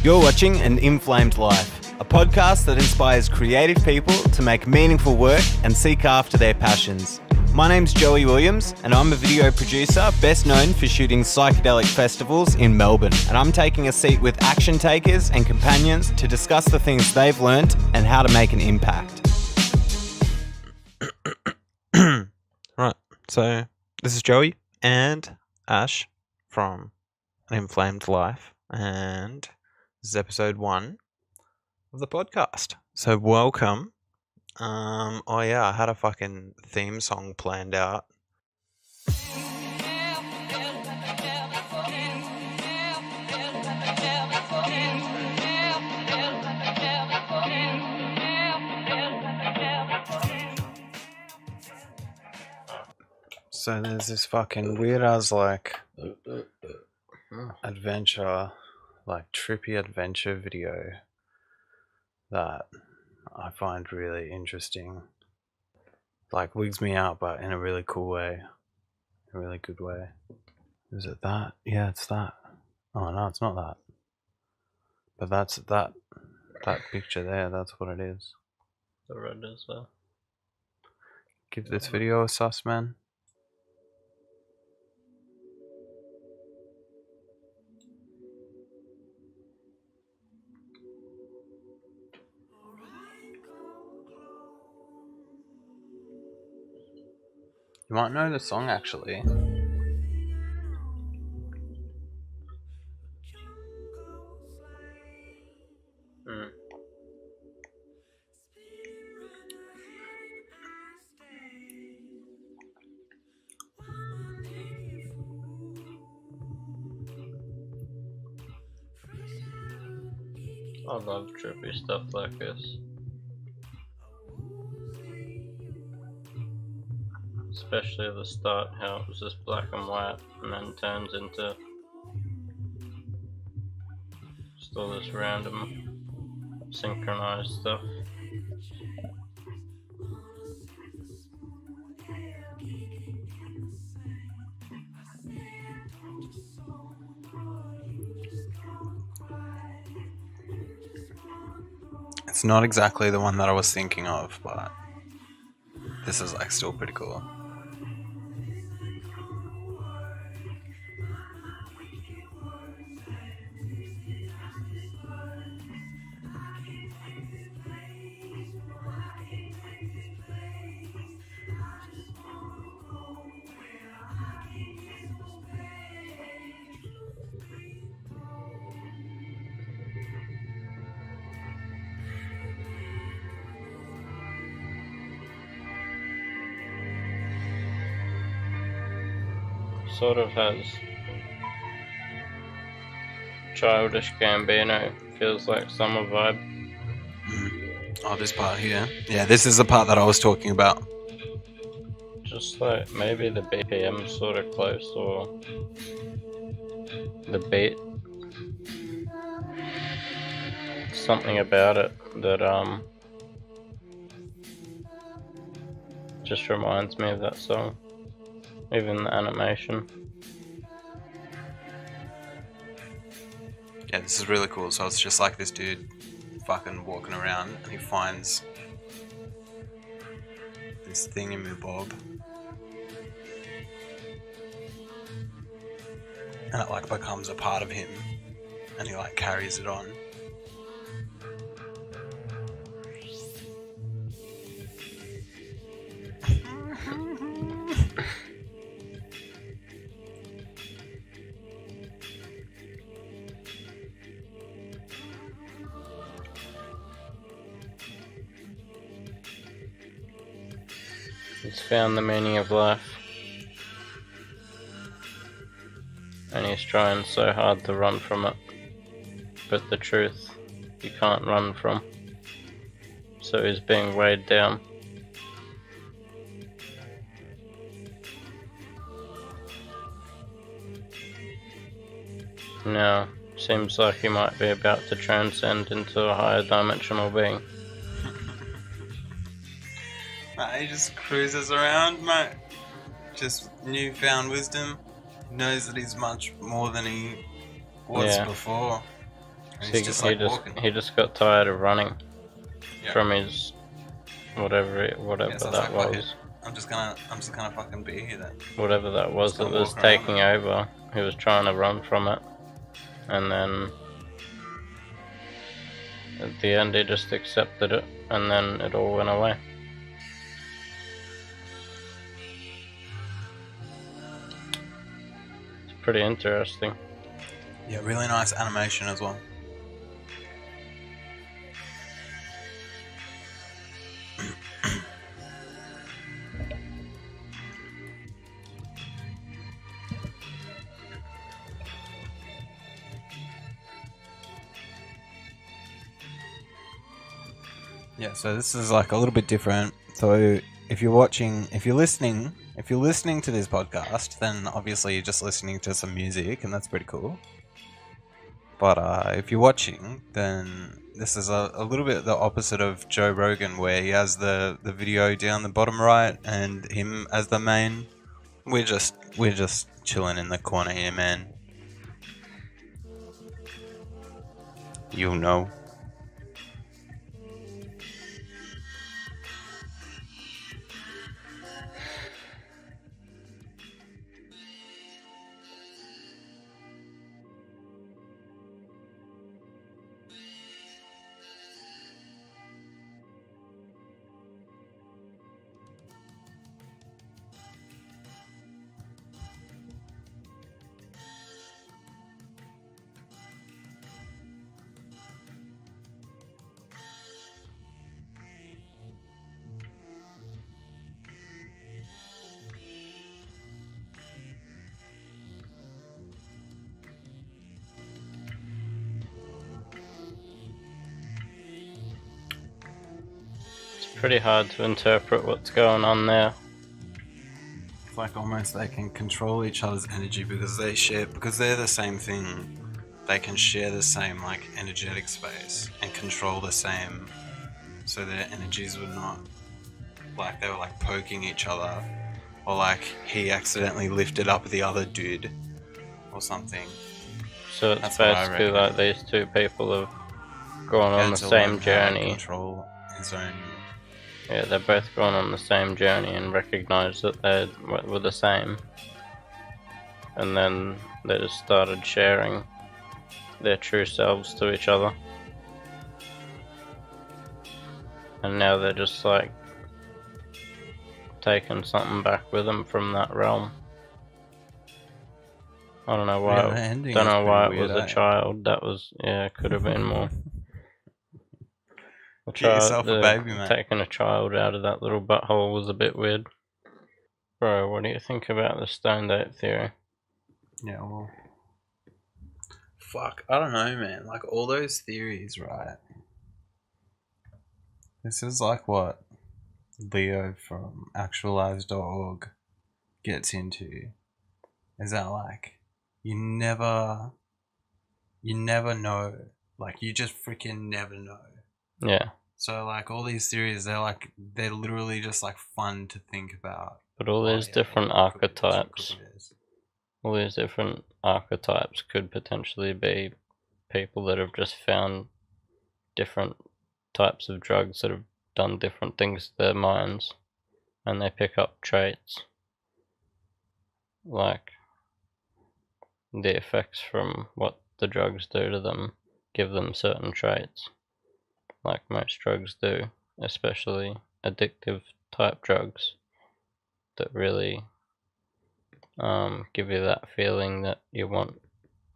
You're watching An Inflamed Life, a podcast that inspires creative people to make meaningful work and seek after their passions. My name's Joey Williams, and I'm a video producer best known for shooting psychedelic festivals in Melbourne. And I'm taking a seat with action takers and companions to discuss the things they've learnt and how to make an impact. Right, so this is Joey and Ash from An Inflamed Life, and this is episode 1 of the podcast. So welcome. I had a fucking theme song planned out. So there's this fucking weird ass adventure, trippy adventure video that I find really interesting. Wigs me out, but in a really cool way. A really good way. Is it that? Yeah, it's that. Oh no, it's not that. But that's that picture there, that's what it is. The red as well. Give this video a sus, man. You might know the song actually. I love trippy stuff like this. Especially at the start, how it was just black and white and then turns into just all this random synchronized stuff. It's not exactly the one that I was thinking of, but this is still pretty cool. Sort of has childish Gambino, feels like summer vibe. Oh, this part here. Yeah, this is the part that I was talking about. Just maybe the BPM's sort of close, or the beat. Something about it that just reminds me of that song. Even the animation. Yeah, this is really cool. So it's just this dude fucking walking around and he finds this thingamabob. And it becomes a part of him and he carries it on. He's found the meaning of life. And he's trying so hard to run from it. But the truth, you can't run from. So he's being weighed down. Now, seems like he might be about to transcend into a higher dimensional being. He just cruises around, mate. Just newfound wisdom. He knows that he's much more than he was before. And he's just like walking. he just got tired of running Yeah. from his whatever Yeah, so that it's like, was. I'm just gonna fucking be here then. Whatever that was that was taking over. He was trying to run from it, and then at the end he just accepted it, and then it all went away. It's pretty interesting. Yeah, really nice animation as well. Yeah, so this is like a little bit different. So if you're listening to this podcast, then obviously you're just listening to some music, and that's pretty cool. But if you're watching, then this is a little bit the opposite of Joe Rogan, where he has the video down the bottom right and him as the main. We're just chilling in the corner here, man. You know. Pretty hard to interpret what's going on there. It's like almost they can control each other's energy because they're the same thing. They can share the same like energetic space and control the same, so their energies would not like they were like poking each other, or like he accidentally lifted up the other dude or something. So it's basically like these two people have gone on the same journey. Control his own. Yeah, they're both going on the same journey and recognise that they were the same. And then they just started sharing their true selves to each other. And now they're just like taking something back with them from that realm. I don't know why. Don't know why it was a child. That was could have been more. Get yourself a baby, man. Taking a child out of that little butthole was a bit weird. Bro, what do you think about the stoned ape theory? Yeah, well, fuck, I don't know, man. Like all those theories, right? This is like what Leo from actualize.org gets into. Is that like you never know. Like you just freaking never know. Yeah. So like all these theories, they're literally just like fun to think about. But all these different archetypes, all these different archetypes could potentially be people that have just found different types of drugs that have done different things to their minds, and they pick up traits like the effects from what the drugs do to them give them certain traits, like most drugs do, especially addictive type drugs that really give you that feeling that you want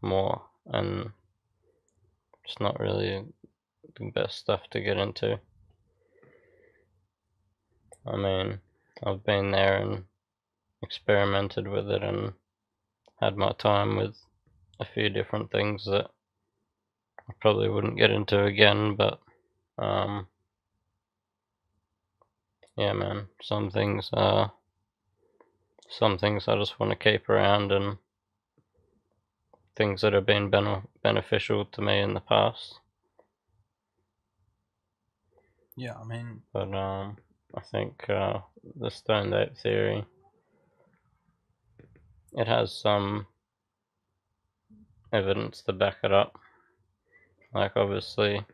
more, and it's not really the best stuff to get into. I mean, I've been there and experimented with it and had my time with a few different things that I probably wouldn't get into again, but yeah, man, some things I just want to keep around, and things that have been beneficial to me in the past. Yeah, I mean, but I think the stoned ape theory, it has some evidence to back it up. Like, obviously,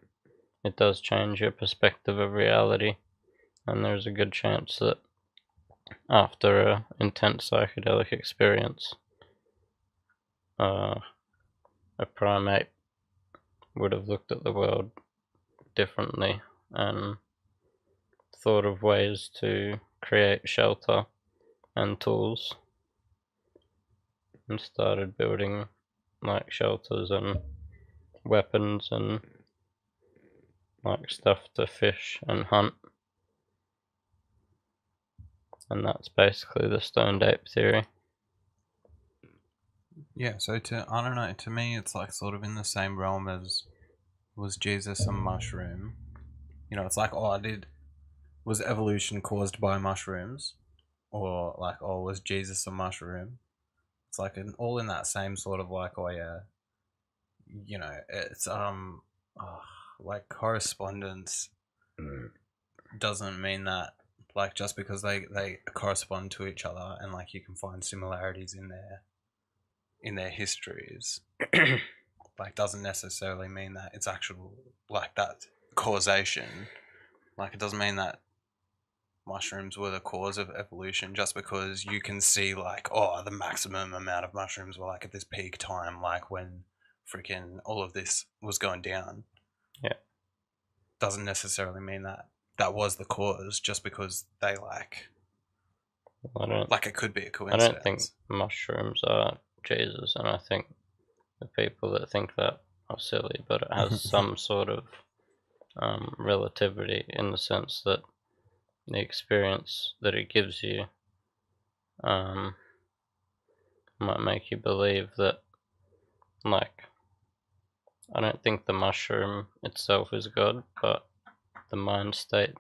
it does change your perspective of reality, and there's a good chance that after a intense psychedelic experience, uh, a primate would have looked at the world differently and thought of ways to create shelter and tools, and started building like shelters and weapons and like stuff to fish and hunt. And that's basically the stoned ape theory. Yeah, so I don't know, to me it's like sort of in the same realm as was Jesus a mushroom? You know, it's like, was evolution caused by mushrooms? Or like, was Jesus a mushroom? It's like all in that same sort of like, yeah, you know, it's oh, like correspondence doesn't mean that like just because they correspond to each other and like you can find similarities in their histories like doesn't necessarily mean that it's actual like that causation. Like it doesn't mean that mushrooms were the cause of evolution just because you can see like, the maximum amount of mushrooms were like at this peak time, like when freaking all of this was going down. Yeah. Doesn't necessarily mean that that was the cause just because they like it could be a coincidence. I don't think mushrooms are Jesus, and I think the people that think that are silly, but it has some sort of relativity in the sense that the experience that it gives you might make you believe that, like, I don't think the mushroom itself is God, but the mind state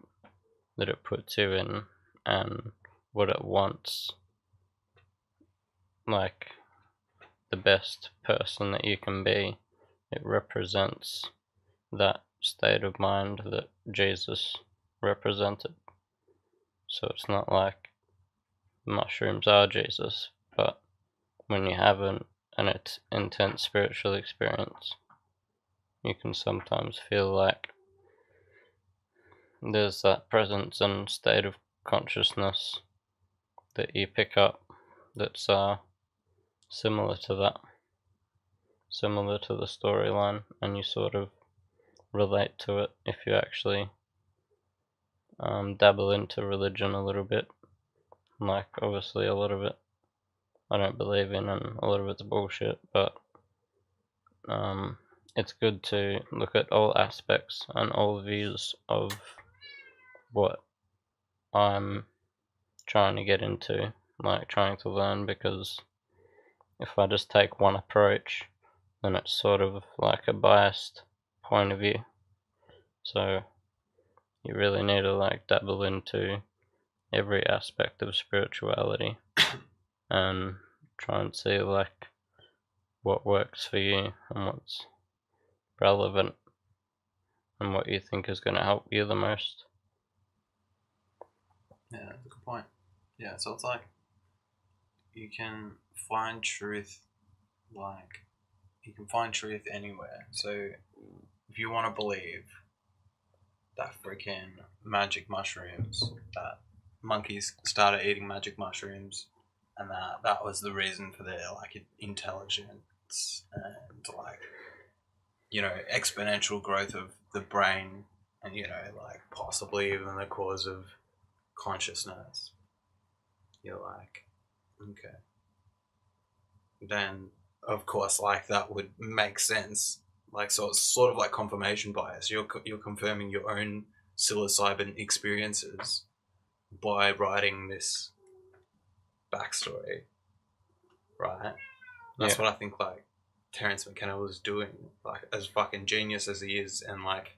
that it puts you in and what it wants, like the best person that you can be, it represents that state of mind that Jesus represented. So it's not like mushrooms are Jesus, but when you have an intense spiritual experience, you can sometimes feel like there's that presence and state of consciousness that you pick up that's similar to that, similar to the storyline, and you sort of relate to it if you actually dabble into religion a little bit. Like, obviously, a lot of it I don't believe in, and a lot of it's bullshit, but it's good to look at all aspects and all views of what I'm trying to get into, like trying to learn, because if I just take one approach, then it's sort of like a biased point of view. So you really need to like dabble into every aspect of spirituality and try and see like what works for you and what's relevant and what you think is going to help you the most. Yeah, that's a good point. Yeah, so it's like you can find truth, like you can find truth anywhere. So if you want to believe that freaking magic mushrooms, that monkeys started eating magic mushrooms, and that was the reason for their like intelligence and like exponential growth of the brain, and like possibly even the cause of consciousness. You're like, okay, then of course like that would make sense. Like, so it's sort of like confirmation bias. You're confirming your own psilocybin experiences by writing this backstory, right? That's what I think like Terence McKenna was doing. Like, as fucking genius as he is, and like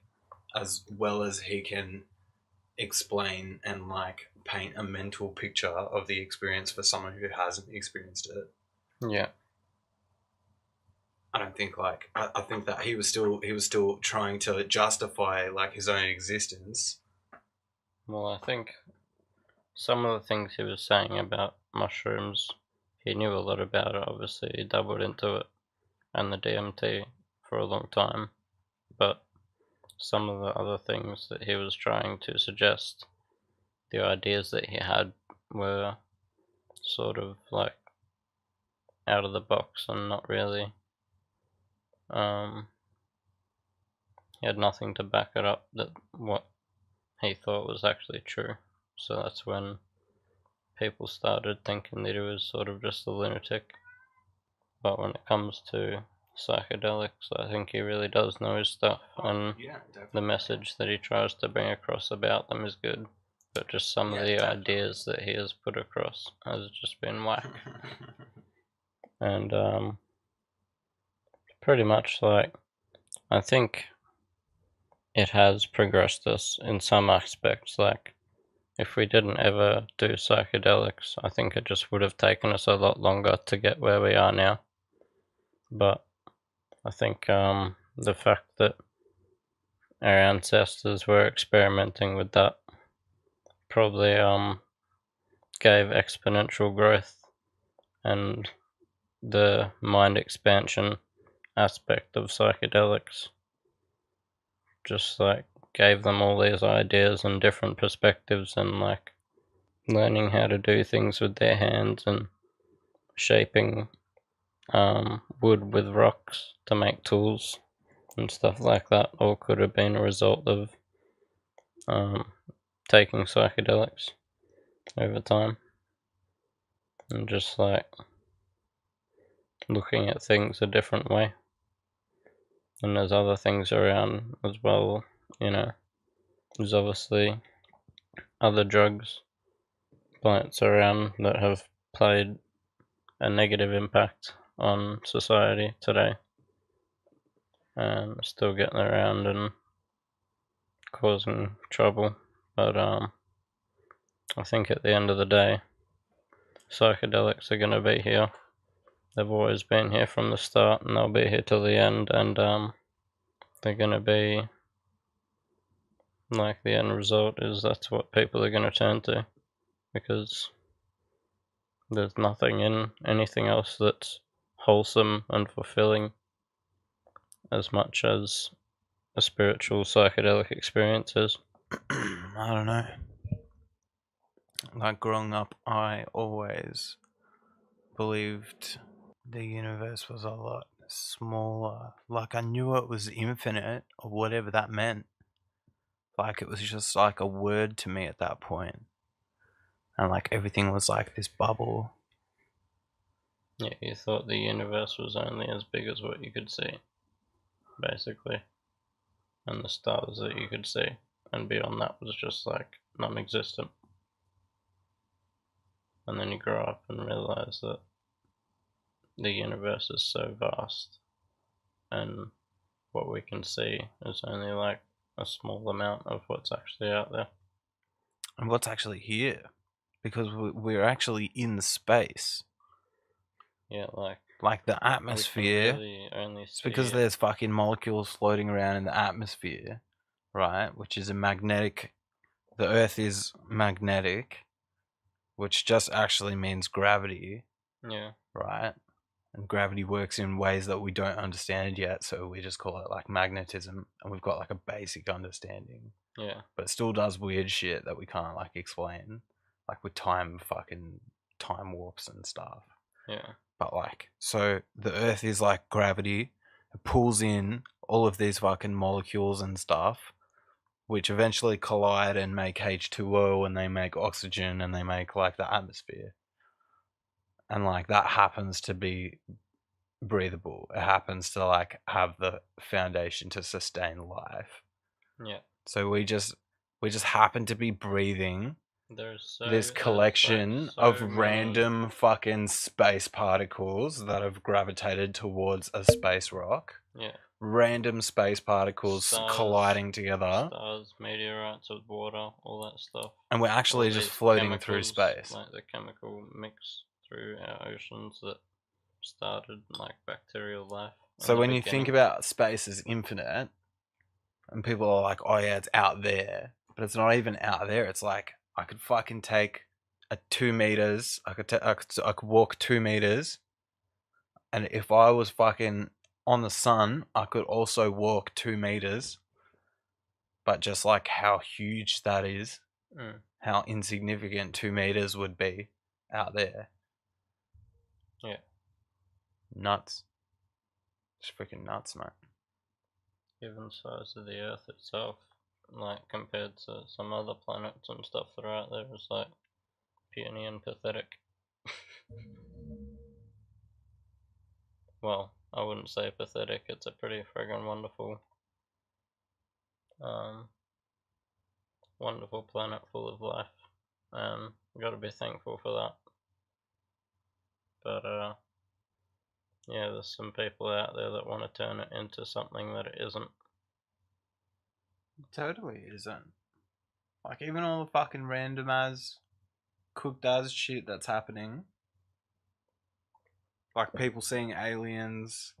as well as he can explain and like paint a mental picture of the experience for someone who hasn't experienced it. Yeah. I don't think like I think that he was still trying to justify like his own existence. Well, I think some of the things he was saying about mushrooms, he knew a lot about it. Obviously, he dabbled into it and the DMT for a long time. but some of the other things that he was trying to suggest, the ideas that he had were sort of like out of the box and not really. He had nothing to back it up that what he thought was actually true. So that's when people started thinking that he was sort of just a lunatic. But when it comes to psychedelics, I think he really does know his stuff, and Yeah, the definitely. message that he tries to bring across about them is good. But just some of the ideas that he has put across has just been whack. And pretty much like, I think it has progressed us in some aspects. Like, if we didn't ever do psychedelics, I think it just would have taken us a lot longer to get where we are now. But I think the fact that our ancestors were experimenting with that probably gave exponential growth, and the mind expansion aspect of psychedelics just like gave them all these ideas and different perspectives, and like learning how to do things with their hands and shaping wood with rocks to make tools and stuff like that all could have been a result of taking psychedelics over time, and just like looking at things a different way. And there's other things around as well, you know. There's obviously other drugs, plants around that have played a negative impact on society today, and still getting around and causing trouble. But I think at the end of the day, psychedelics are going to be here. They've always been here from the start, and they'll be here till the end. And they're going to be like, the end result is that's what people are going to turn to, because there's nothing in anything else that's wholesome and fulfilling as much as a spiritual psychedelic experience is. I don't know. Like growing up, I always believed the universe was a lot smaller. Like I knew it was infinite or whatever that meant. Like it was just like a word to me at that point. And like everything was like this bubble. Yeah, you thought the universe was only as big as what you could see, basically, and the stars that you could see, and beyond that was just like non-existent. And then you grow up and realize that the universe is so vast, and what we can see is only like a small amount of what's actually out there. And what's actually here. Because we're actually in the space. Yeah, Like the we can atmosphere. really only It's see because there's fucking molecules floating around in the atmosphere, right? Which is a magnetic. The Earth is magnetic, which just actually means gravity, yeah, right? And gravity works in ways that we don't understand yet, so we just call it like magnetism, and we've got like a basic understanding. yeah, But it still does weird shit that we can't like explain, like with fucking time warps and stuff. yeah, But like, so the Earth is like gravity, it pulls in all of these fucking molecules and stuff, which eventually collide and make H2O, and they make oxygen, and they make like the atmosphere. And like that happens to be breathable. It happens to like have the foundation to sustain life. yeah. So we just happen to be breathing this collection of random fucking space particles that have gravitated towards a space rock. Yeah. Random space particles colliding together. Stars, meteorites with water, all that stuff. And we're actually just floating through space. Like the chemical mix through our oceans that started like bacterial life. So when you think about space as infinite, and people are like, oh yeah, it's out there. But it's not even out there. It's like, I could fucking take a 2 meters. I could walk 2 meters. And if I was fucking on the sun, I could also walk 2 meters, but just like how huge that is, how insignificant 2 meters would be out there. Yeah. Nuts. It's freaking nuts, mate. Even the size of the Earth itself, like compared to some other planets and stuff that are out there, is like puny and pathetic. Well, I wouldn't say pathetic. It's a pretty friggin' wonderful planet full of life, and gotta be thankful for that. But yeah, there's some people out there that want to turn it into something that it isn't. Totally isn't. Like, even all the fucking random as cooked as shit that's happening. Like, people seeing aliens,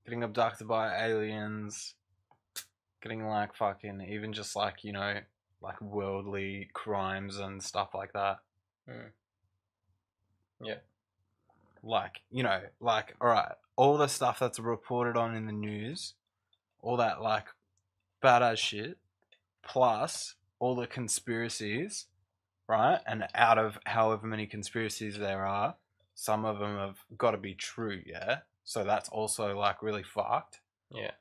getting abducted by aliens, getting like fucking, even just like, you know, like worldly crimes and stuff like that. Yeah. Like, you know, like, alright, all the stuff that's reported on in the news, all that like badass shit, plus all the conspiracies, right? And out of however many conspiracies there are, some of them have got to be true, yeah? So that's also like really fucked. Yeah.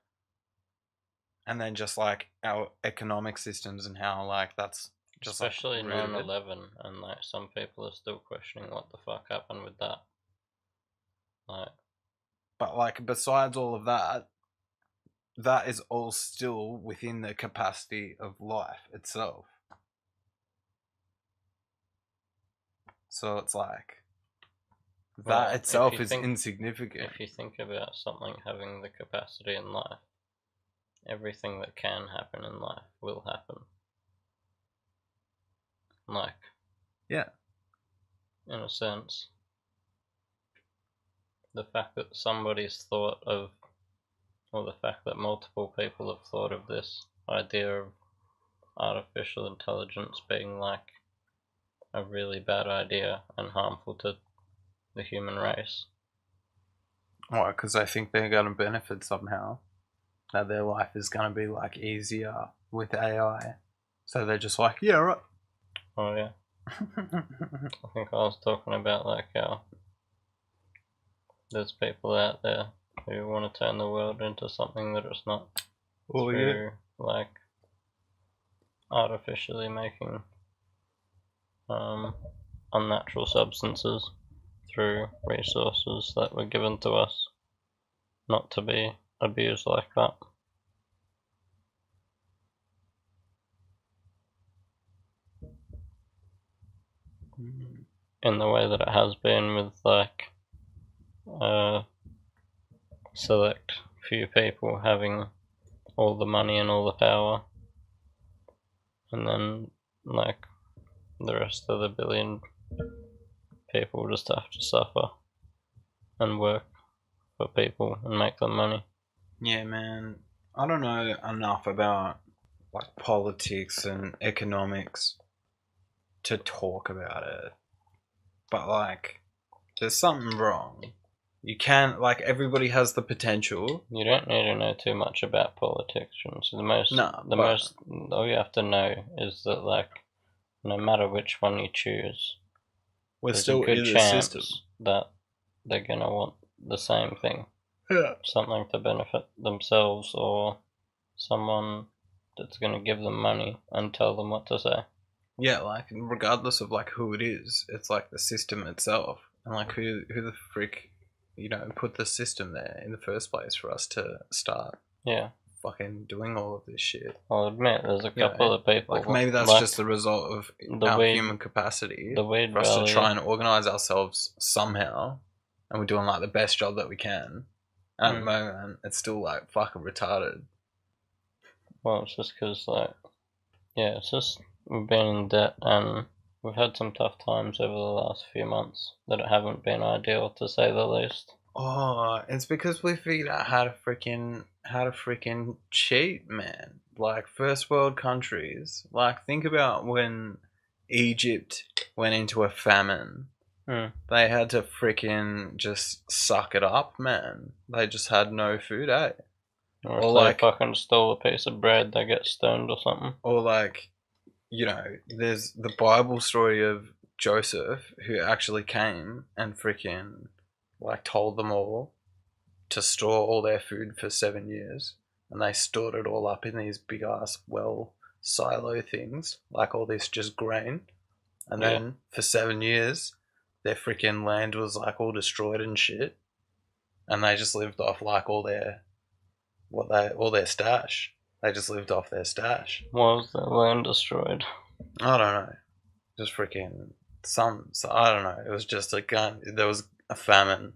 And then just like our economic systems and how like that's just especially like 9/11, and like some people are still questioning what the fuck happened with that. Like, but like besides all of that, that is all still within the capacity of life itself. So it's like that itself is insignificant. If you think about something having the capacity in life, everything that can happen in life will happen. Like, yeah, in a sense, the fact that somebody's thought of, or the fact that multiple people have thought of this idea of artificial intelligence being like a really bad idea and harmful to the human race. Why? Because I think they're going to benefit somehow. That their life is going to be like easier with AI. So they're just like, yeah, right. Oh yeah. I think I was talking about like how there's people out there who want to turn the world into something that it's not. Oh yeah. Like artificially making unnatural substances through resources that were given to us, not to be abused like that. In the way that it has been with like select few people having all the money and all the power, and then like the rest of the billion people just have to suffer and work for people and make them money. Yeah, man. I don't know enough about like politics and economics to talk about it. But like there's something wrong. You can't, like, everybody has the potential. You don't need to know too much about politics. So all you have to know is that like no matter which one you choose, there's still a good chance that they're gonna want the same thing. Yeah. Something to benefit themselves or someone that's gonna give them money and tell them what to say. Yeah, like regardless of like who it is, it's like the system itself, and like who the frick, you know, put the system there in the first place for us to start. Yeah. Fucking doing all of this shit. I'll admit, there's a couple of people. Like maybe that's just the result of our human capacity for us to try and organize ourselves somehow, and we're doing like the best job that we can. At the moment, it's still like fucking retarded. Well, it's just because like, yeah, it's just we've been in debt and we've had some tough times over the last few months that haven't been ideal, to say the least. Oh, it's because we figured out how to freaking cheat, man. Like first world countries. Like think about when Egypt went into a famine They had to freaking just suck it up, man. They just had no food, eh? Or if they fucking stole a piece of bread, they get stoned or something. Or like, you know, there's the Bible story of Joseph who actually came and freaking like told them all to store all their food for 7 years, and they stored it all up in these big ass silo things, like all this just grain, and then for 7 years their freaking land was like all destroyed and shit, and they just lived off like all their stash. They just lived off their stash. Why was their land destroyed? I don't know. Just freaking I don't know. It was just a gun. There was a famine.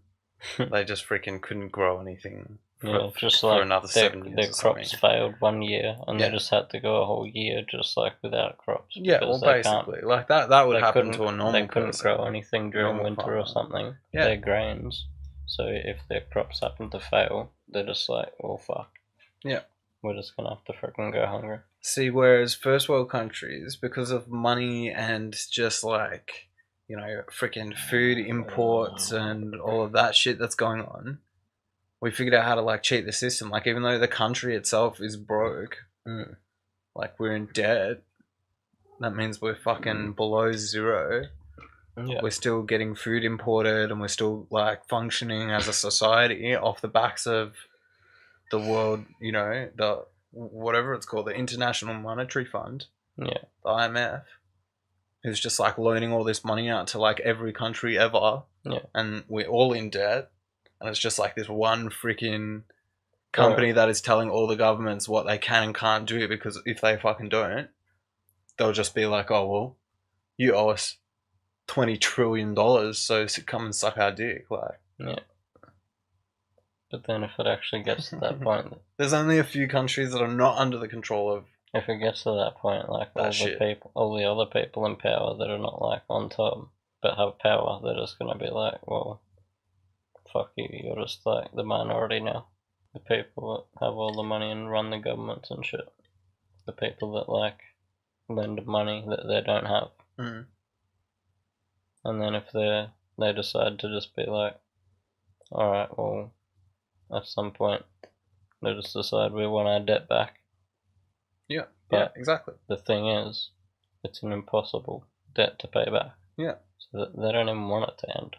They just freaking couldn't grow anything. For another 7 years. Their crops failed 1 year, and they just had to go a whole year just like without crops. Yeah, well, basically, like that would happen to a normal person. They couldn't grow anything during winter or something. Yeah. They're grains, so if their crops happen to fail, they're just like, well, fuck. Yeah. We're just gonna have to freaking go hungry. See, whereas first world countries, because of money and just like, you know, freaking food imports and all of that shit that's going on, we figured out how to like cheat the system. Like, even though the country itself is broke, like we're in debt, that means we're fucking below zero. Yeah. We're still getting food imported, and we're still like functioning as a society off the backs of the world, you know, the whatever it's called, the International Monetary Fund, the IMF, who's just like loaning all this money out to like every country ever, and we're all in debt, and it's just like this one freaking company that is telling all the governments what they can and can't do, because if they fucking don't, they'll just be like, oh well, you owe us $20 trillion, so come and suck our dick, like. Yeah. But then if it actually gets to that point... There's only a few countries that are not under the control of... If it gets to that point, like all the other people in power that are not like on top, but have power, they're just going to be like, well, fuck you, you're just like the minority now. The people that have all the money and run the governments and shit. The people that like lend money that they don't have. Mm. And then if they decide to just be like, alright, well... At some point, they just decide we want our debt back. Yeah, but exactly. The thing is, it's an impossible debt to pay back. Yeah. So they don't even want it to end.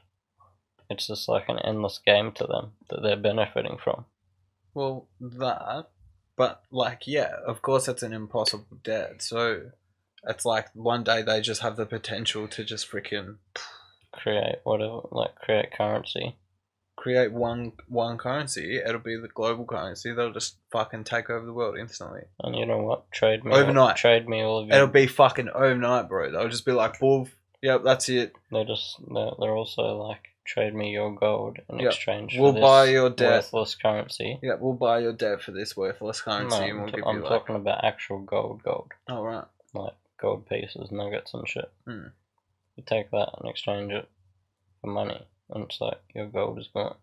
It's just like an endless game to them that they're benefiting from. Well, but like, yeah, of course it's an impossible debt. So it's like one day they just have the potential to just freaking create currency. Create one currency, it'll be the global currency. They'll just fucking take over the world instantly. And you know what? Trade me overnight. Trade me all of your... It'll be fucking overnight, bro. They'll just be like, "Wolf, yep, that's it." They're also like, trade me your gold in exchange for we'll this buy your debt. Worthless currency. Yeah, we'll buy your debt for this worthless currency. No, and we'll give I'm talking about actual gold. Oh, right. Like gold pieces, nuggets and shit. Mm. You take that and exchange it for money. And it's like, your gold is gone.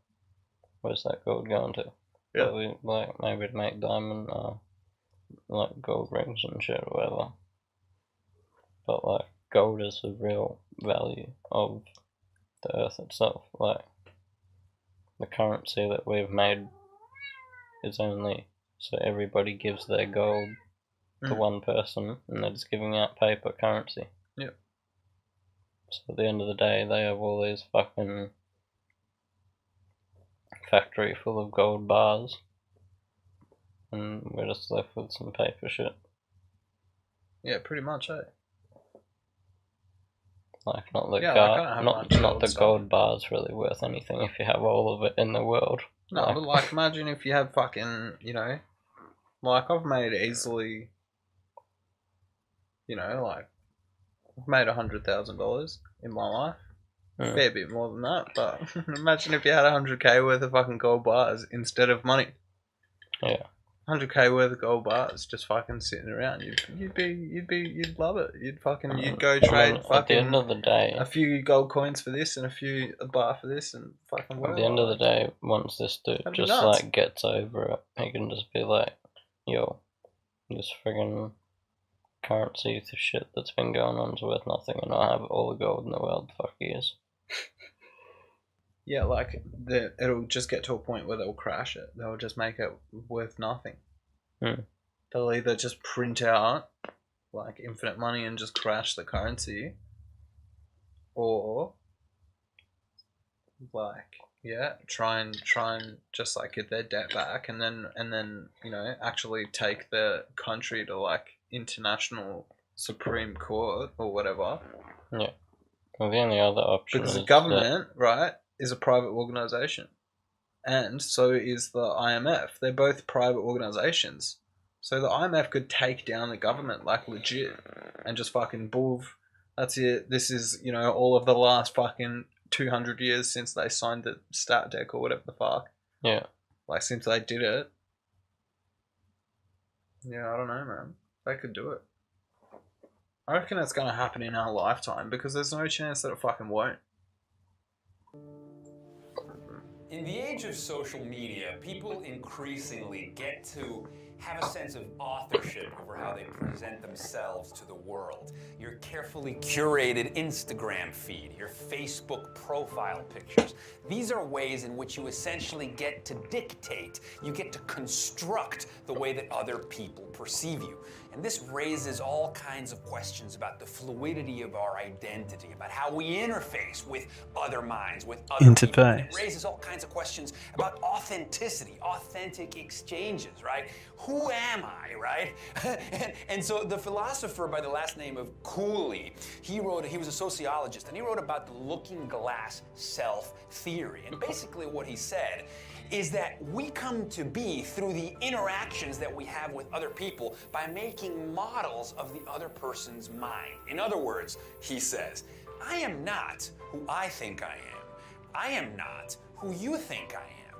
Where's that gold going to? Yeah. Probably, like, maybe to make diamond, like, gold rings and shit or whatever. But, like, gold is the real value of the earth itself. Like, the currency that we've made is only so everybody gives their gold to one person, and they're just giving out paper currency. Yep. So at the end of the day, they have all these fucking factory full of gold bars, and we're just left with some paper shit. Yeah, pretty much, eh? Like, not the gold bars really worth anything if you have all of it in the world. No, but like, imagine if you had fucking, you know, like, I've made easily, you know, like, I've made $100,000 in my life. Fair bit more than that, but imagine if you had 100k worth of fucking gold bars instead of money. Yeah. 100k worth of gold bars just fucking sitting around. You'd love it. You'd go trade fucking. At the end of the day, a few gold coins for this and a bar for this and fucking. At the end of the day, once this dude just like gets over it, he can just be like, "Yo, this friggin' currency shit that's been going on is worth nothing, and I have all the gold in the world." Fuck yes. Yeah, like it'll just get to a point where they'll crash it. They'll just make it worth nothing. Hmm. They'll either just print out like infinite money and just crash the currency, or like try and just like get their debt back, and then actually take the country to like international Supreme Court or whatever. Yeah. Well, the only other option Because the is government, right, is a private organization, and so is the IMF. They're both private organizations. So the IMF could take down the government like legit and just fucking boof. That's it. This is, all of the last fucking 200 years since they signed the stat deck or whatever the fuck. yeah. Like, since they did it. Yeah, I don't know, man. They could do it. I reckon it's going to happen in our lifetime because there's no chance that it fucking won't. In the age of social media, people increasingly get to have a sense of authorship over how they present themselves to the world. Your carefully curated Instagram feed, your Facebook profile pictures. These are ways in which you essentially get to dictate, you get to construct the way that other people perceive you. And this raises all kinds of questions about the fluidity of our identity, about how we interface with other minds, with other people. And it raises all kinds of questions about authenticity, authentic exchanges, right? Who am I, right? and so the philosopher by the last name of Cooley, he was a sociologist, and he wrote about the looking glass self theory. And basically what he said is that we come to be through the interactions that we have with other people by making models of the other person's mind. In other words, he says, I am not who I think I am. I am not who you think I am.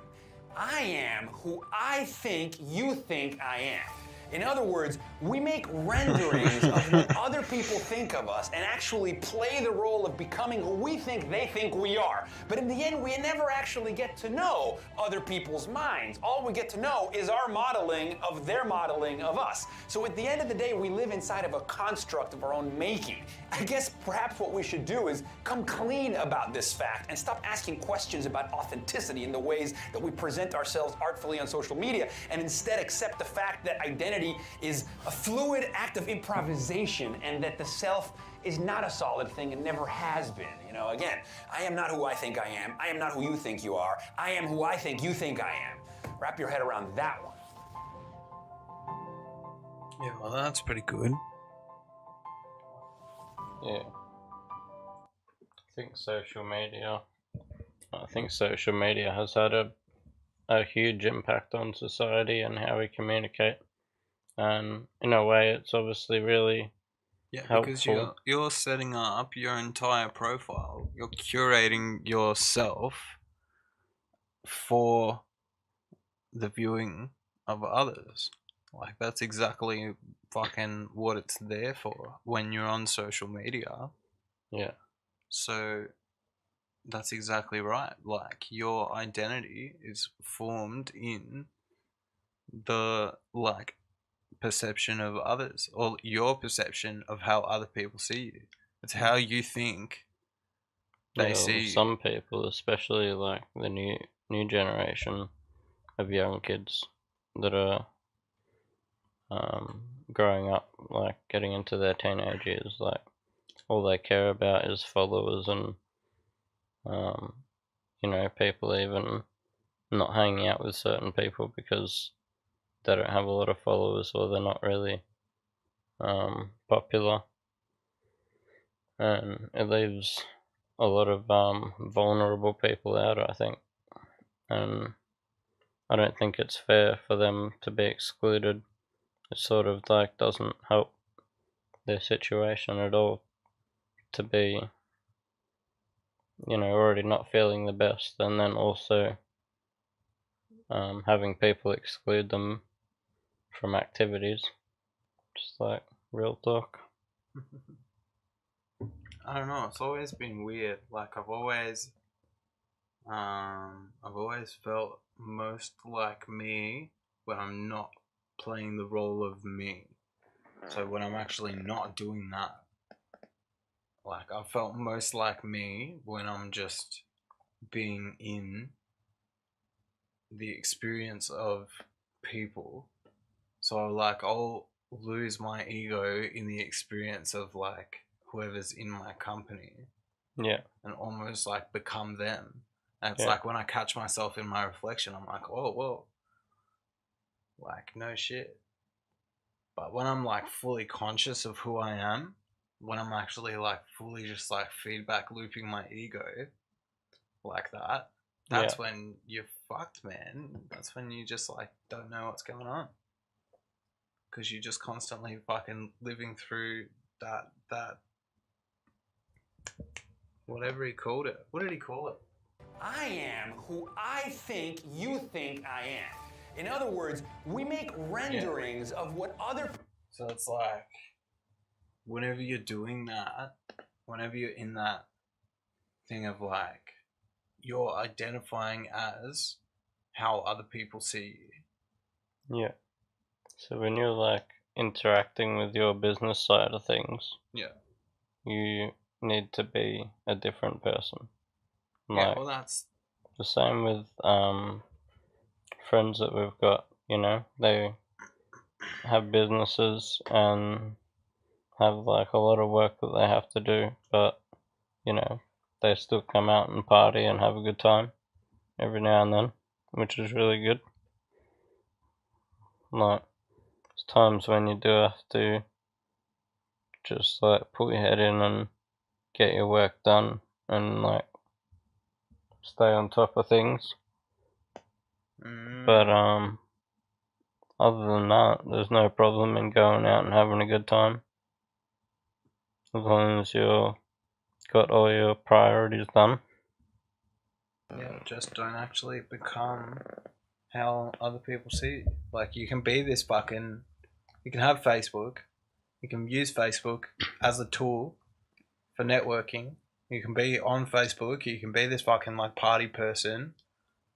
I am who I think you think I am. In other words, we make renderings of what other people think of us and actually play the role of becoming who we think they think we are. But in the end, we never actually get to know other people's minds. All we get to know is our modeling of their modeling of us. So at the end of the day, we live inside of a construct of our own making. I guess perhaps what we should do is come clean about this fact and stop asking questions about authenticity in the ways that we present ourselves artfully on social media, and instead accept the fact that identity is a fluid act of improvisation and that the self is not a solid thing and never has been. Again, I am not who I think I am. I am not who you think you are. I am who I think you think I am. Wrap your head around that one. Yeah, well, that's pretty good. Yeah. I think social media has had a huge impact on society and how we communicate. And in a way, it's obviously really because helpful. you're setting up your entire profile. You're curating yourself for the viewing of others. Like, that's exactly fucking what it's there for when you're on social media. Yeah. So that's exactly right. Like, your identity is formed in the perception of others, or your perception of how other people see you. It's how you think they see you. Some people, especially like the new generation of young kids that are growing up, like getting into their teenage years, like all they care about is followers and people even not hanging out with certain people because they don't have a lot of followers or they're not really popular, and it leaves a lot of vulnerable people out, I think, and I don't think it's fair for them to be excluded. It sort of like doesn't help their situation at all to be, already not feeling the best, and then also having people exclude them from activities. Just like real talk. I don't know. It's always been weird. Like, I've always felt most like me when I'm not playing the role of me. So when I'm actually not doing that, like, I felt most like me when I'm just being in the experience of people. So like I'll lose my ego in the experience of like whoever's in my company Yeah. and almost like become them. And it's Yeah. like when I catch myself in my reflection, I'm like, oh, whoa, like no shit. But when I'm like fully conscious of who I am, when I'm actually like fully just like feedback looping my ego like that, that's Yeah. when you're fucked, man. That's when you just like don't know what's going on. Because you're just constantly fucking living through that whatever he called it. What did he call it? I am who I think you think I am. In other words, we make renderings of what other. So it's like whenever you're doing that, whenever you're in that thing of like you're identifying as how other people see you. Yeah. So when you're like interacting with your business side of things, Yeah. you need to be a different person. Yeah, Like well that's the same with friends that we've got, you know, they have businesses and have like a lot of work that they have to do, but you know, they still come out and party and have a good time every now and then, which is really good. Like, there's times when you do have to just like put your head in and get your work done and like stay on top of things. But other than that, there's no problem in going out and having a good time as long as you've got all your priorities done. yeah, just don't actually become how other people see you. Like you can be this fucking you can have Facebook, you can use Facebook as a tool for networking. You can be on Facebook, you can be this fucking like party person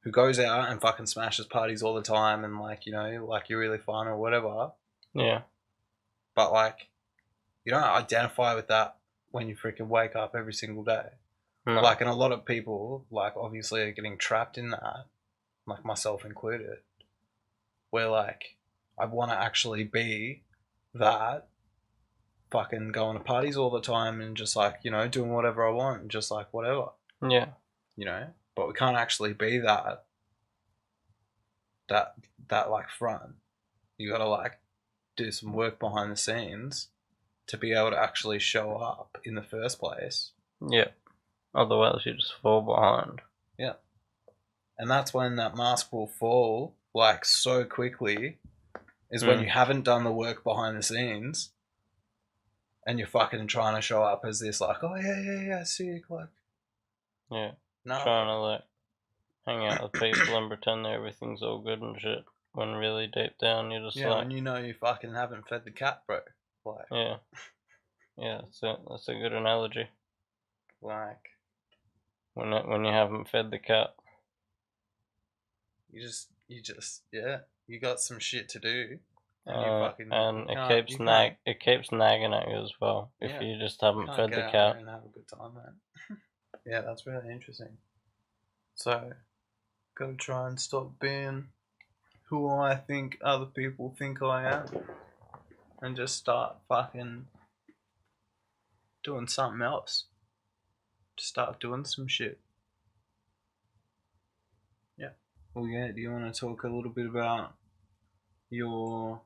who goes out and fucking smashes parties all the time and like, you know, like you're really fun or whatever. Yeah. But like you don't identify with that when you freaking wake up every single day. No. Like, and a lot of people, like, obviously are getting trapped in that, like myself included, where like I want to actually be that fucking going to parties all the time and just like, you know, doing whatever I want and just like whatever, Yeah. you know, but we can't actually be that like front. You gotta like do some work behind the scenes to be able to actually show up in the first place. Yeah. Otherwise, you just fall behind. Yeah. And that's when that mask will fall like so quickly is when you haven't done the work behind the scenes and you're fucking trying to show up as this like, oh yeah, sick, like Yeah. no. Trying to like hang out with people and pretend that everything's all good and shit. When really deep down you're just like, when you know you fucking haven't fed the cat, bro. Like yeah. Yeah, that's a good analogy. like When you haven't fed the cat. you just yeah, you got some shit to do. And you fucking and it keeps nagging at you as well if you just haven't fed the out cat. there and have a good time, man. Yeah, that's really interesting. So, gotta try and stop being who I think other people think I am, and just start fucking doing something else. Just start doing some shit. Yeah. Well, yeah. Do you want to talk a little bit about your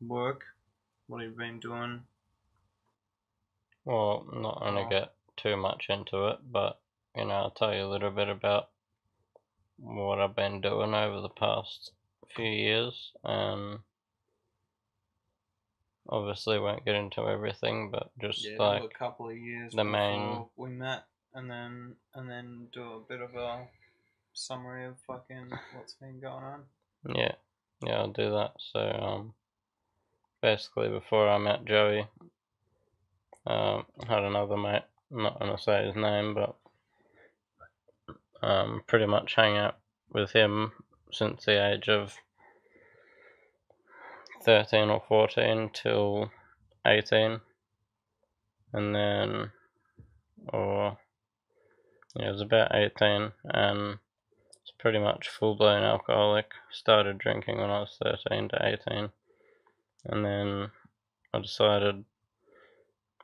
work? What have you been doing? Well, I'm not gonna get too much into it, but you know, I'll tell you a little bit about what I've been doing over the past few years. Obviously won't get into everything, but just like do a couple of years the before main. we met, and then do a bit of a summary of fucking what's been going on. Yeah, I'll do that. So basically before I met Joey, I had another mate. I'm not gonna say his name, but pretty much hang out with him since the age of 13 or 14 till 18, and then, or Yeah, I was about 18 and was pretty much full-blown alcoholic. Started drinking when I was 13 to 18. And then I decided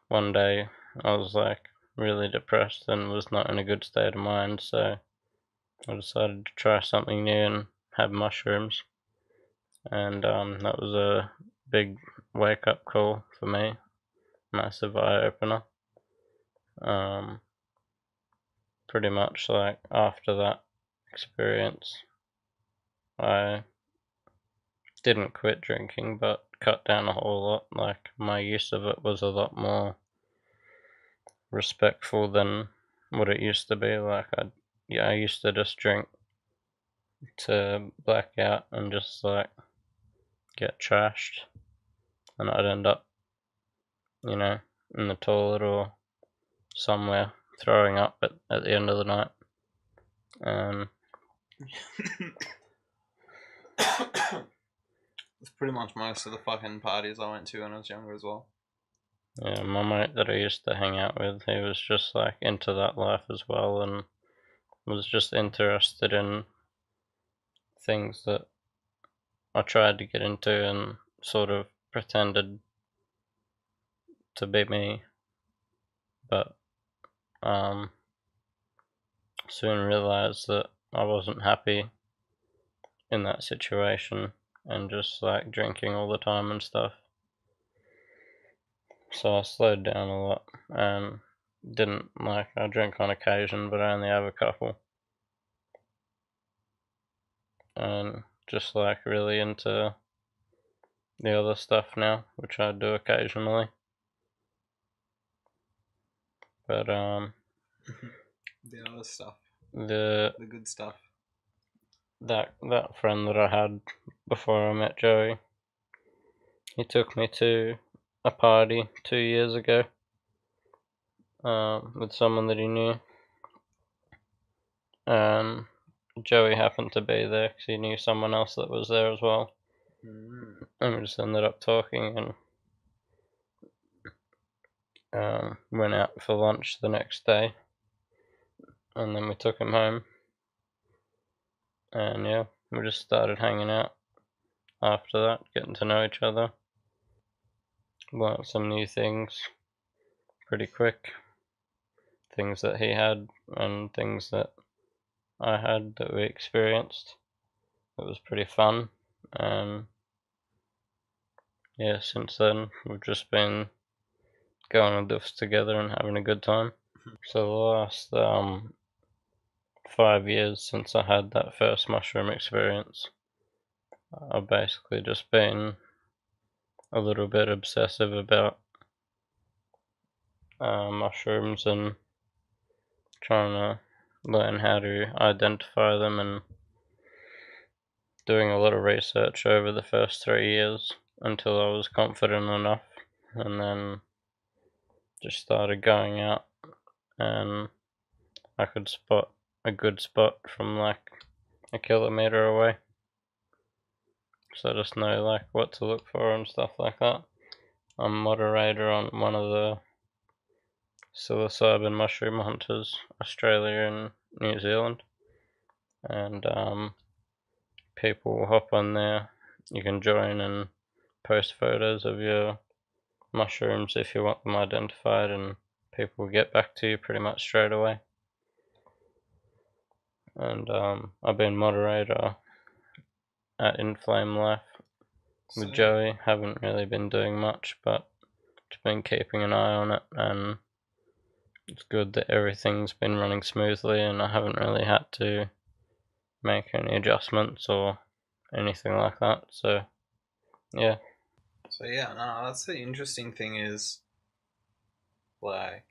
one day I was like really depressed and was not in a good state of mind, so I decided to try something new and have mushrooms. And that was a big wake-up call for me, massive eye-opener. Pretty much like after that experience, I didn't quit drinking, but cut down a whole lot. Like my use of it was a lot more respectful than what it used to be. Like I used to just drink to black out and just like get trashed, and I'd end up, you know, in the toilet or somewhere throwing up at the end of the night. It's pretty much most of the fucking parties I went to when I was younger as well. Yeah, my mate that I used to hang out with, he was just like into that life as well, and was just interested in things that I tried to get into and sort of pretended to be me, but soon realized that I wasn't happy in that situation and just like drinking all the time and stuff. So I slowed down a lot and didn't like, I drink on occasion, but I only have a couple. And just like really into the other stuff now, which I do occasionally. But The other stuff, the good stuff. that friend that I had before I met Joey, he took me to a party 2 years ago with someone that he knew, and Joey happened to be there because he knew someone else that was there as well. And we just ended up talking and went out for lunch the next day, and then we took him home, and yeah, we just started hanging out after that, getting to know each other, learned some new things pretty quick, things that he had and things that I had that we experienced. It was pretty fun, and yeah, since then we've just been going on diffs together and having a good time. So the last 5 years since I had that first mushroom experience, I've basically just been a little bit obsessive about mushrooms and trying to learn how to identify them and doing a lot of research over the first 3 years until I was confident enough, and then just started going out and I could spot a good spot from like a kilometer away. So I just know like what to look for and stuff like that. I'm moderator on one of the psilocybin mushroom hunters, Australia and New Zealand, and people will hop on there. You can join and post photos of your mushrooms if you want them identified, and people will get back to you pretty much straight away. And I've been moderator at Inflame Life with Joey. Haven't really been doing much, but just been keeping an eye on it, and it's good that everything's been running smoothly and I haven't really had to make any adjustments or anything like that. So yeah. So yeah, no, that's the interesting thing is, like,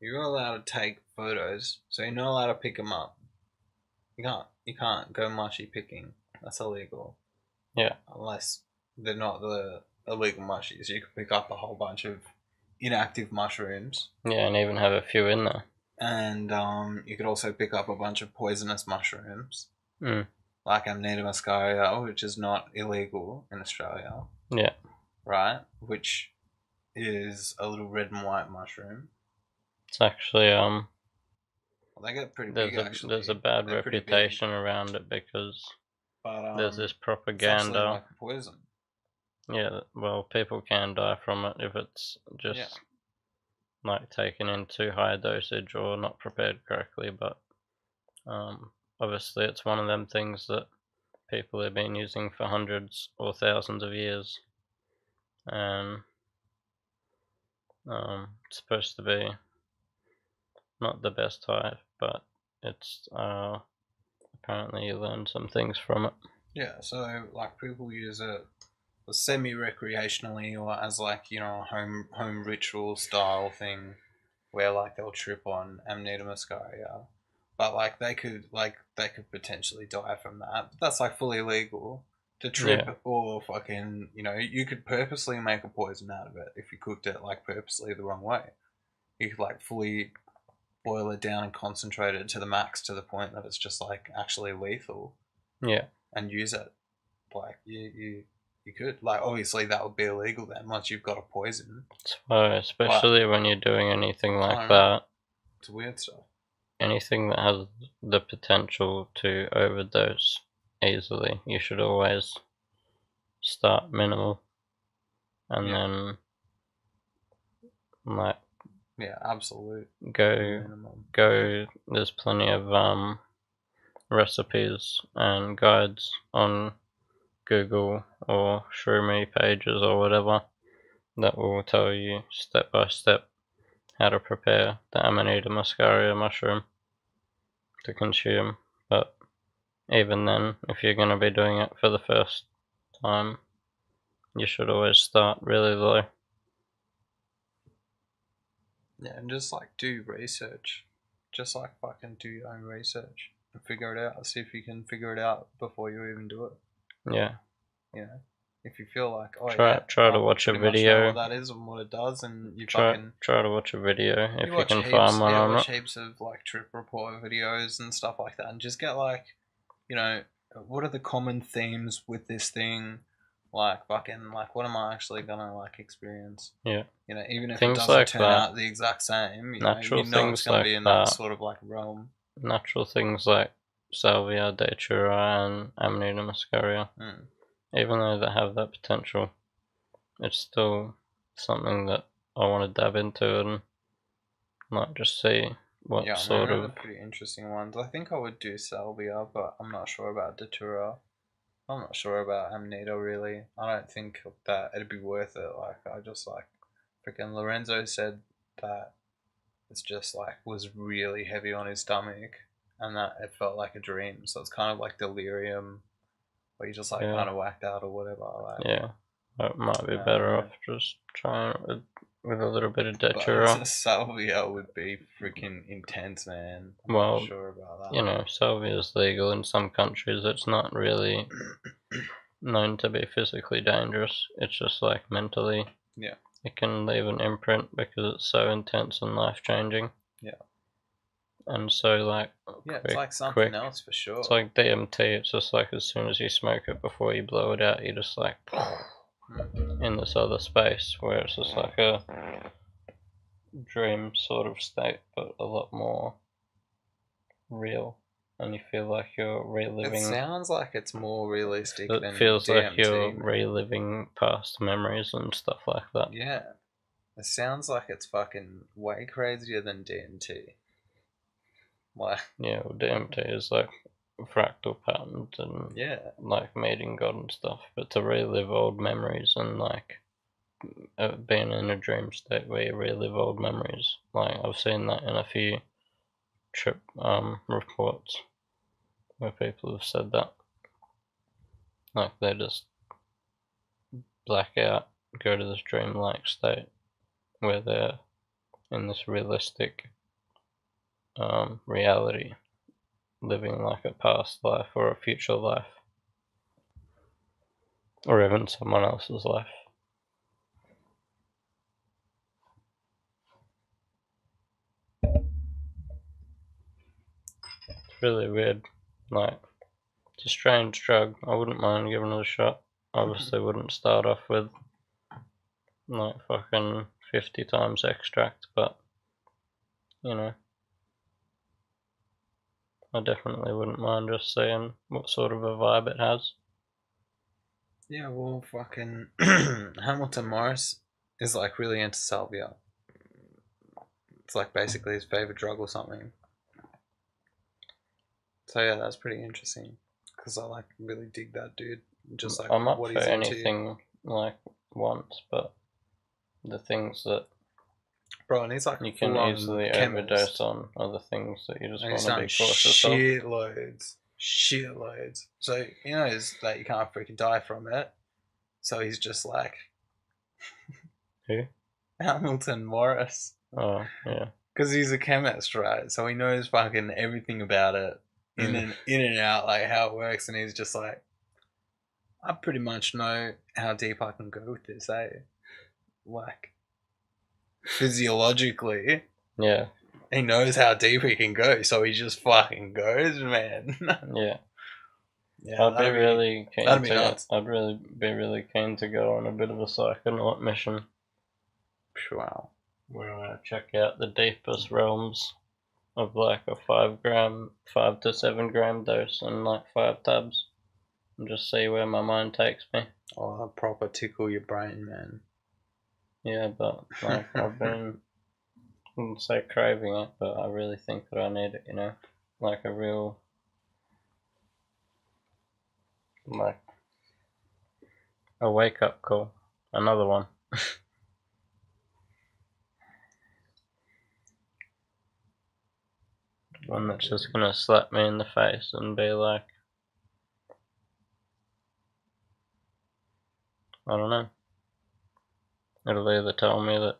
you're allowed to take photos, so you're not allowed to pick them up. You can't go mushy picking. That's illegal. Yeah. Unless they're not the illegal mushies. You can pick up a whole bunch of inactive mushrooms. Yeah, and even have a few in there. And you could also pick up a bunch of poisonous mushrooms. Like Amanita muscaria, which is not illegal in Australia. Yeah. Right? Which is a little red and white mushroom. It's actually Well, they get pretty big, actually. There's a bad They're pretty reputation around it because But there's this it's actually propaganda. like poison. Yeah, well, people can die from it if it's just like taken in too high a dosage or not prepared correctly. But obviously, it's one of them things that people have been using for hundreds or thousands of years, and it's supposed to be not the best type, but it's apparently you learn some things from it. Yeah, so like people use it semi-recreationally or as like, you know, a home ritual style thing where like they'll trip on Amanita muscaria, but like they could potentially die from that. But that's like fully legal to trip or fucking, you know, you could purposely make a poison out of it if you cooked it like purposely the wrong way. You could like fully boil it down and concentrate it to the max to the point that it's just like actually lethal. Yeah. And use it. Like you could, like, obviously that would be illegal then once you've got a poison. So especially when you're doing anything like that. It's weird stuff. Anything that has the potential to overdose easily, you should always start minimal and then like absolute go there's plenty of recipes and guides on Google or Shroomy pages or whatever that will tell you step by step how to prepare the Amanita muscaria mushroom to consume. But even then, if you're going to be doing it for the first time, you should always start really low. Yeah, and just like do research. Just like fucking do your own research and figure it out. See if you can figure it out before you even do it. Yeah. You know, if you feel like, try to watch a video. Know what that is and what it does, and you try to watch a video if you can find one on it. Watch heaps of like trip report videos and stuff like that, and just get like, you know, what are the common themes with this thing? Like fucking like, what am I actually gonna like experience? Yeah. You know, even if things it doesn't like turn out the exact same, you know it's gonna be in that sort of like realm. Natural things like salvia, datura, and Amanita muscaria. Even though they have that potential, it's still something that I want to dab into and like just see what sort of. Pretty interesting ones. I think I would do salvia, but I'm not sure about datura. I'm not sure about Amanita really. I don't think that it'd be worth it. Like I just like freaking Lorenzo said that it's just like was really heavy on his stomach and that it felt like a dream. So it's kind of like delirium. Or you just like kind of whacked out or whatever. Like, it might be better off just trying it with a little bit of datura. Salvia would be freaking intense, man. I'm well, not sure about that. You know, salvia is legal in some countries. It's not really known to be physically dangerous. It's just like mentally. Yeah. It can leave an imprint because it's so intense and life changing. Yeah. And so, like, it's like something else for sure. It's like DMT. It's just like as soon as you smoke it before you blow it out, you just like in this other space where it's just like a dream sort of state, but a lot more real, and you feel like you're reliving. It sounds like it's more realistic than DMT. It feels like you're reliving past memories and stuff like that. Yeah, it sounds like it's fucking way crazier than DMT. Like, yeah, well, DMT is like fractal patterns and like meeting God and stuff, but to relive old memories and like being in a dream state where you relive old memories, like I've seen that in a few trip reports where people have said that, like they just black out, go to this dreamlike state where they're in this realistic reality, living like a past life or a future life, or even someone else's life. It's really weird. Like, it's a strange drug. I wouldn't mind giving it a shot. Obviously wouldn't start off with like fucking 50 times extract, but you know, I definitely wouldn't mind just seeing what sort of a vibe it has. Yeah, well, fucking Hamilton Morris is like really into salvia. It's like basically his favorite drug or something. So yeah, that's pretty interesting because I like really dig that dude. Just like I'm up what for he's into. anything like once, but the things that Bro, and he's like you can easily overdose on are the things that you just and want he's to done be cautious of. shitloads. So he knows that you can't freaking die from it. So he's just like Who? Hamilton Morris. Oh, yeah. Because he's a chemist, right? So he knows fucking everything about it, in and out, like how it works. And he's just like, I pretty much know how deep I can go with this, eh? Like physiologically, Yeah. he knows how deep he can go, so he just fucking goes, man. Yeah. Yeah, I'd be really keen that'd be to. nuts. I'd really be keen to go on a bit of a psychonaut mission. Wow. We're gonna check out the deepest realms of like a 5 to 7 gram dose and like 5 tabs, and just see where my mind takes me. Oh, that proper tickle your brain, man. Yeah, but like I've been, I wouldn't say craving it, but I really think that I need it. You know, like a real, like a wake up call. Another one. One that's just gonna slap me in the face and be like, I don't know. It'll either tell me that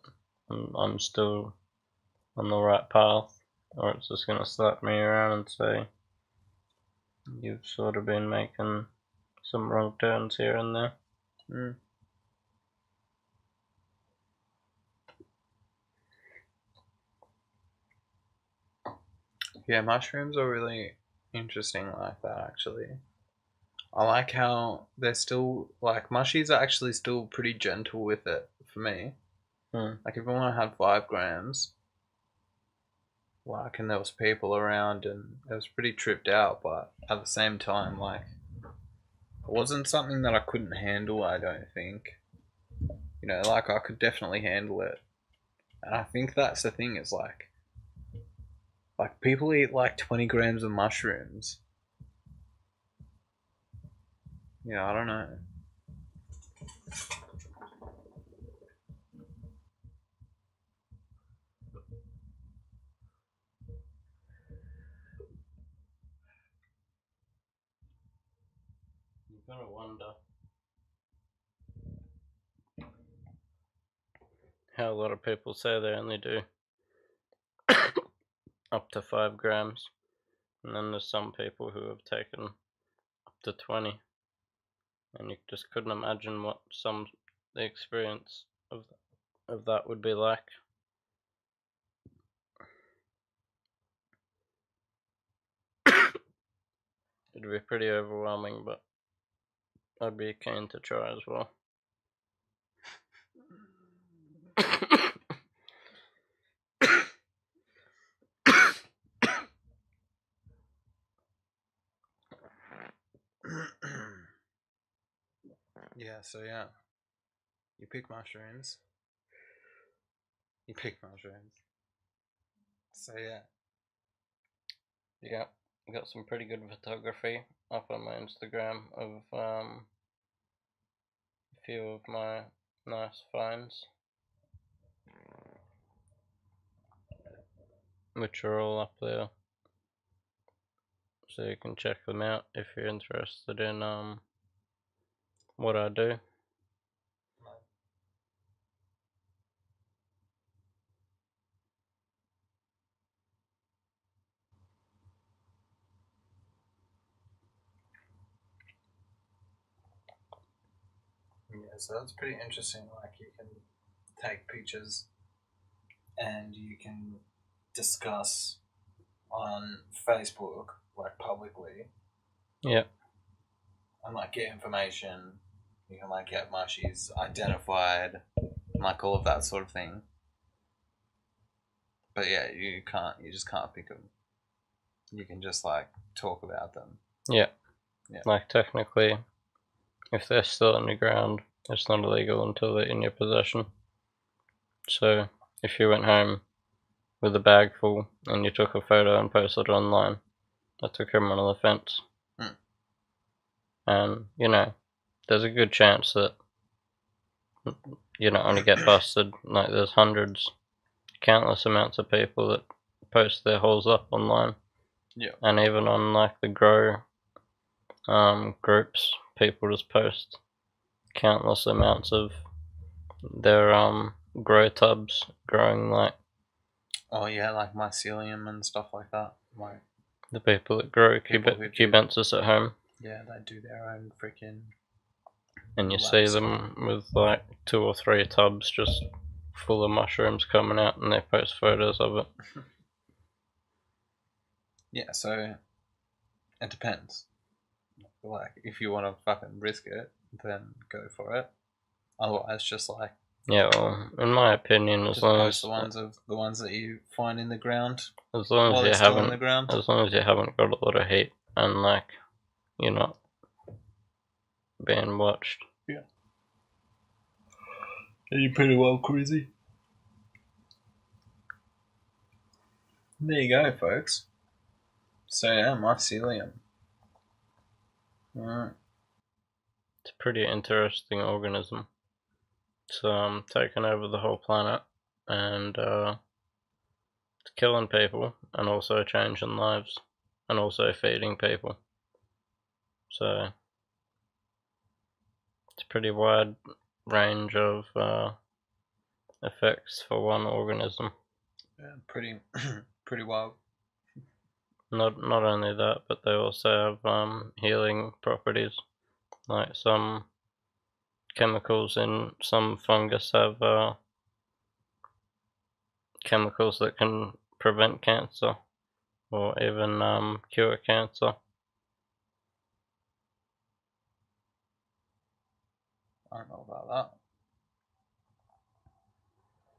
I'm still on the right path, or it's just gonna slap me around and say, you've sort of been making some wrong turns here and there. Yeah, mushrooms are really interesting like that, actually. I like how they're still, like, mushies are actually still pretty gentle with it for me. Like, if I want to have 5 grams, like, and there was people around and it was pretty tripped out, but at the same time, like, it wasn't something that I couldn't handle, I don't think. You know, like, I could definitely handle it. And I think that's the thing, is like people eat like 20 grams of mushrooms. Yeah, I don't know. You gotta wonder how a lot of people say they only do up to 5 grams, and then there's some people who have taken up to 20, and you just couldn't imagine what the experience of that would be like. It'd be pretty overwhelming, but I'd be keen to try as well. Yeah, so yeah. You pick mushrooms. So yeah. Yeah, I got some pretty good photography up on my Instagram of a few of my nice finds, which are all up there, so you can check them out if you're interested in what I do. Yeah, so that's pretty interesting. Like, you can take pictures and you can discuss on Facebook, like, publicly. Yeah. And like get information. You can like get mushies identified, and like all of that sort of thing. But yeah, you just can't pick them. you can just like talk about them. Yeah. Yeah. Like technically, if they're still in the ground, it's not illegal until they're in your possession. So if you went home with a bag full and you took a photo and posted it online, that's a criminal offence. And, you know, there's a good chance that you not only get busted, like there's hundreds, countless amounts of people that post their holes up online. Yeah. And even on like the grow groups, people just post countless amounts of their grow tubs growing like. Oh yeah, like mycelium and stuff like that. Like the people that grow cubensis at home. Yeah, they do their own freaking. And you see them with like 2 or 3 tubs just full of mushrooms coming out, and they post photos of it. Yeah, so it depends. Like, if you want to fucking risk it, then go for it. Otherwise, just like. Yeah, well, in my opinion, as long as the ones that you find in the ground. As long as you haven't, as long as you haven't got a lot of heat and like you're not being watched. Yeah. And you're pretty well crazy. There you go, folks. So yeah, mycelium. Alright. It's a pretty interesting organism. It's taken over the whole planet and it's killing people and also changing lives and also feeding people. So it's a pretty wide range of effects for one organism. Yeah, pretty wild. Not only that, but they also have healing properties. Like some chemicals in some fungus have chemicals that can prevent cancer or even cure cancer. I don't know about that.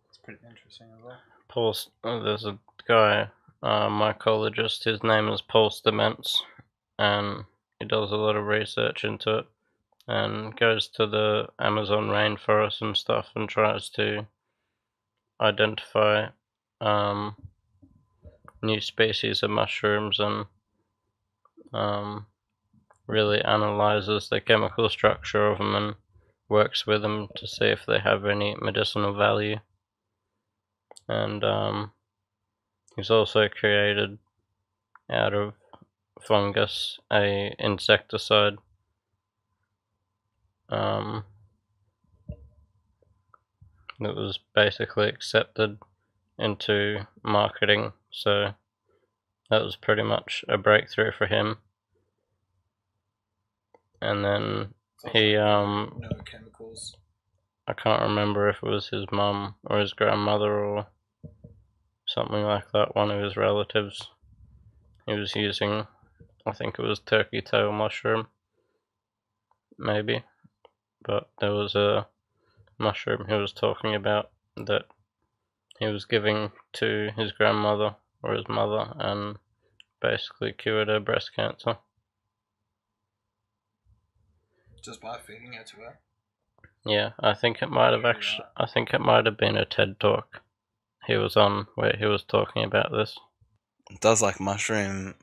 It's pretty interesting as well. There's a guy, mycologist, his name is Paul Stamets, and he does a lot of research into it and goes to the Amazon rainforest and stuff and tries to identify new species of mushrooms and really analyzes the chemical structure of them and works with them to see if they have any medicinal value. And he's also created out of fungus a insecticide that was basically accepted into marketing, so that was pretty much a breakthrough for him. And then he no chemicals. I can't remember if it was his mum or his grandmother or something like that, one of his relatives. He was using, I think it was turkey tail mushroom, maybe, but there was a mushroom he was talking about that he was giving to his grandmother or his mother and basically cured her breast cancer. Just by feeding it to her? Yeah, I think it might have been a TED talk he was on where he was talking about this. It does like mushroom,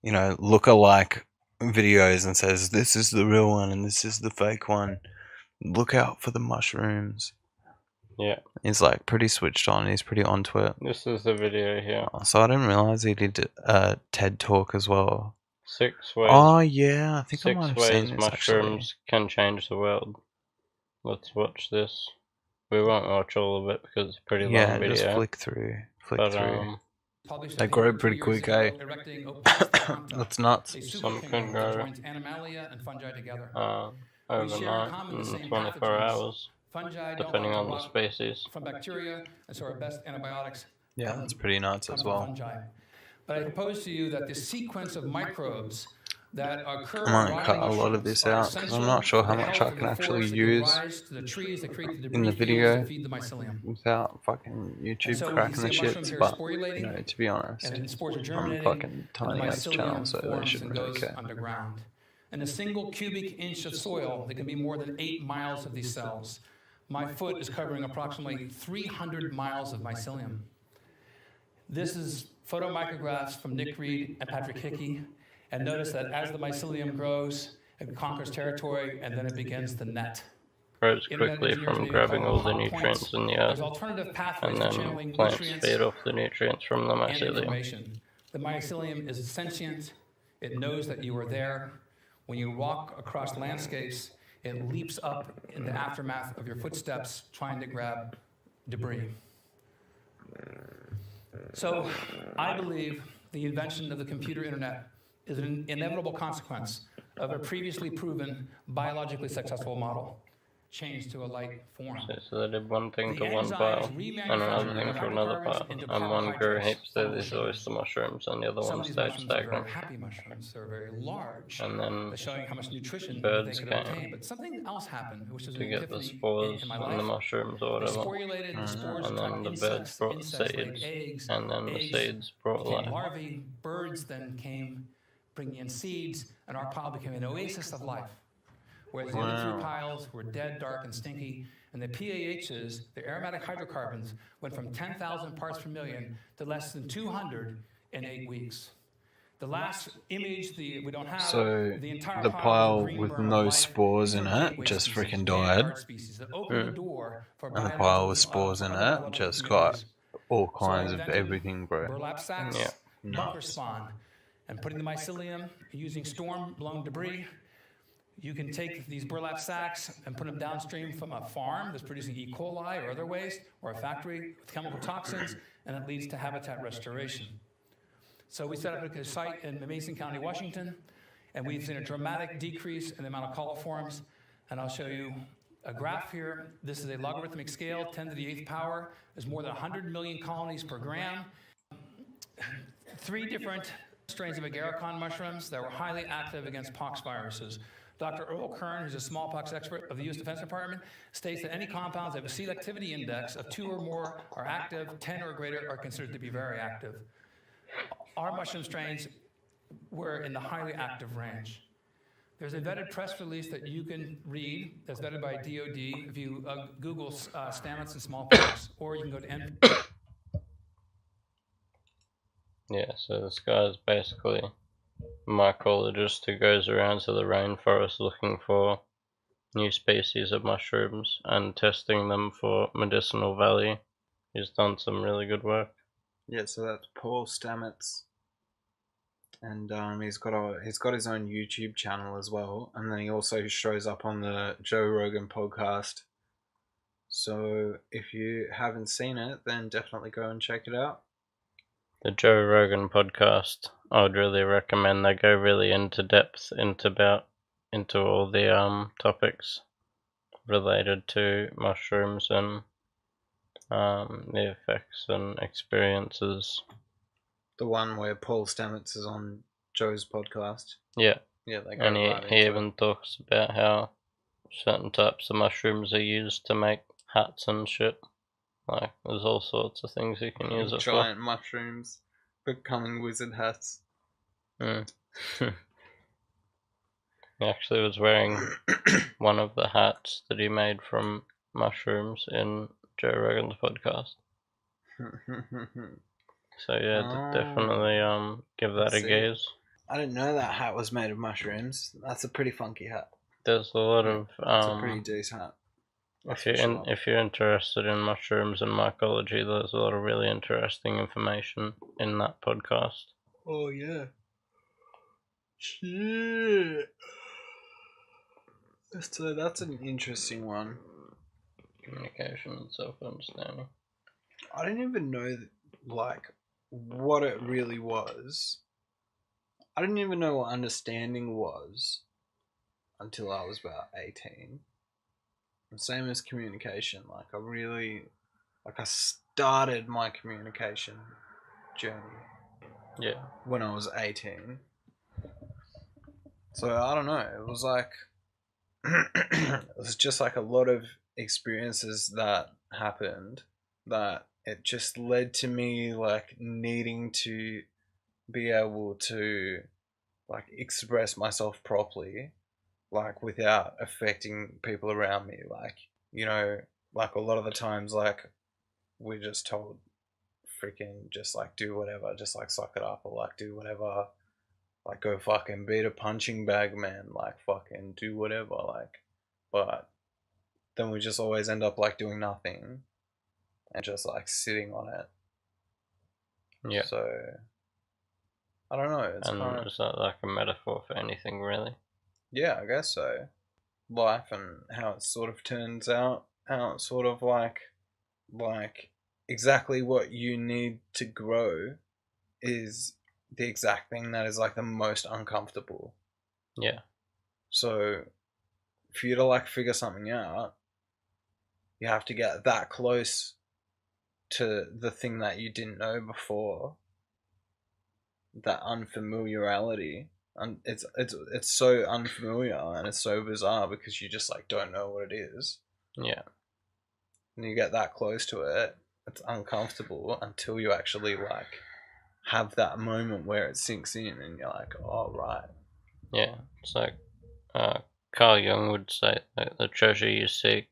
look-alike videos and says this is the real one and this is the fake one. Look out for the mushrooms. Yeah. He's like pretty switched on. He's pretty onto it. This is the video here. So I didn't realize he did a TED talk as well. 6 ways. Oh yeah, I think I might have seen this mushrooms actually. can change the world. Let's watch this. We won't watch all of it because it's a pretty long video. Yeah, just flick through. They grow pretty quick, eh? That's nuts. Some can grow overnight in 24 hours, depending on the species. From bacteria, and so our best antibiotics. Yeah, that's pretty nuts as well. Fungi. But I propose to you that the sequence of microbes that occur I might rotting cut a lot of mushrooms this are out because I'm essential not sure for how the much I health of can the actually forests that give use rise to the trees that create the in the debris fields that video feed the mycelium. without fucking And YouTube so we can cracking see the a mushroom shits. here But sporulating, to be honest, and then spores are I'm germinating, fucking and the tiny ass channel, mycelium so they forms shouldn't and really goes care. underground. In a single cubic inch of soil, there can be more than 8 miles of these cells. My foot is covering approximately 300 miles of mycelium. This is photomicrographs from Nick Reed and Patrick Hickey. And notice that as the mycelium grows, it conquers territory, and then it begins to net. Grows Internet quickly engineers from may grabbing call all the them hot nutrients points. in the There's earth, alternative pathways and for then channeling plants nutrients feed off the nutrients from the and mycelium. information. The mycelium is sentient. It knows that you are there. When you walk across landscapes, it leaps up in the aftermath of your footsteps, trying to grab debris. So I believe the invention of the computer internet is an inevitable consequence of a previously proven biologically successful model changed to a light form. So they did one thing The to one enzymes pile, and remanufacture another thing to another hydrocarbons pile, into and one grew carbohydrates, heaps some of of these the oyster mushrooms, and the other Some one of these stayed mushrooms are stagnant. very happy mushrooms. They're very large. And then They're showing how much nutrition they birds could came obtain. But something else happened, which was to an get the epiphany spores in my and the life. mushrooms or They whatever. sporulated, the spores And attracted then the birds insects, brought insects laid seeds, eggs, and then the eggs seeds brought became life. larvae, birds then came bringing in seeds, and our pile became an oasis of life. Whereas the other three piles were dead, dark, and stinky, and the PAHs, the aromatic hydrocarbons, went from 10,000 parts per million to less than 200 in 8 weeks. The last image we don't have, So the entire the pile pile is a green with burn of no life. spores These in are it gateway just species, freaking died, vanguard species that open the door for and the pile with spores in it biological just communities. got all So I kinds of invented everything, bro. burlap sacks, Yeah. bunker Nuts. spawn, and putting the mycelium using storm-blown debris. You can take these burlap sacks and put them downstream from a farm that's producing E. coli or other waste, or a factory with chemical toxins, and it leads to habitat restoration. So we set up a site in Mason County, Washington, and we've seen a dramatic decrease in the amount of coliforms. And I'll show you a graph here. This is a logarithmic scale, 10 to the 8th power. There's more than 100 million colonies per gram. 3 different strains of agarikon mushrooms that were highly active against pox viruses. Dr. Earl Kern, who's a smallpox expert of the U.S. Defense Department, states that any compounds that have a selectivity index of 2 or more are active, 10 or greater are considered to be very active. Our mushroom strains were in the highly active range. There's a vetted press release that you can read that's vetted by DOD if you Google stamets and smallpox, or you can go to Yeah, so this guy's basically a mycologist who goes around to the rainforest looking for new species of mushrooms and testing them for medicinal value. He's done some really good work. Yeah, so that's Paul Stamets, and he's got his own YouTube channel as well, and then he also shows up on the Joe Rogan podcast. So if you haven't seen it, then definitely go and check it out. The Joe Rogan podcast, I would really recommend. They go really into depth into all the topics related to mushrooms and the effects and experiences. The one where Paul Stamets is on Joe's podcast. Yeah, Yeah, they go and right he into even it. talks about how certain types of mushrooms are used to make hats and shit. Like, there's all sorts of things you can use it for. Giant mushrooms becoming wizard hats. He actually was wearing one of the hats that he made from mushrooms in Joe Rogan's podcast. So yeah, definitely give that a gaze. I didn't know that hat was made of mushrooms. That's a pretty funky hat. There's a lot of It's a pretty decent hat. if you're interested in mushrooms and mycology, there's a lot of really interesting information in that podcast. Oh yeah. Shit. So that's an interesting one. Communication and self-understanding. I didn't even know what it really was. I didn't even know what understanding was until I was about 18. The same as communication. I started my communication journey. Yeah. When I was 18. So I don't know. It was like it was just like a lot of experiences that happened that it just led to me like needing to be able to like express myself properly, like without affecting people around me. Like, you know, like a lot of the times, like we're just told freaking just like do whatever, just like suck it up or like do whatever, like go fucking beat a punching bag, man, like fucking do whatever, like, but then we just always end up like doing nothing and just like sitting on it. Yeah. So I don't know. It's And kind of, is that like a metaphor for anything, really? yeah, I guess so. Life and how it sort of turns out, how it's sort of like exactly what you need to grow is the exact thing that is like the most uncomfortable. Yeah. So for you to like figure something out, you have to get that close to the thing that you didn't know before. That unfamiliarity, and it's so unfamiliar and it's so bizarre because you just like don't know what it is. Yeah. And you get that close to it, it's uncomfortable until you actually like have that moment where it sinks in and you're like, oh right. Yeah. It's like Carl Jung would say that the treasure you seek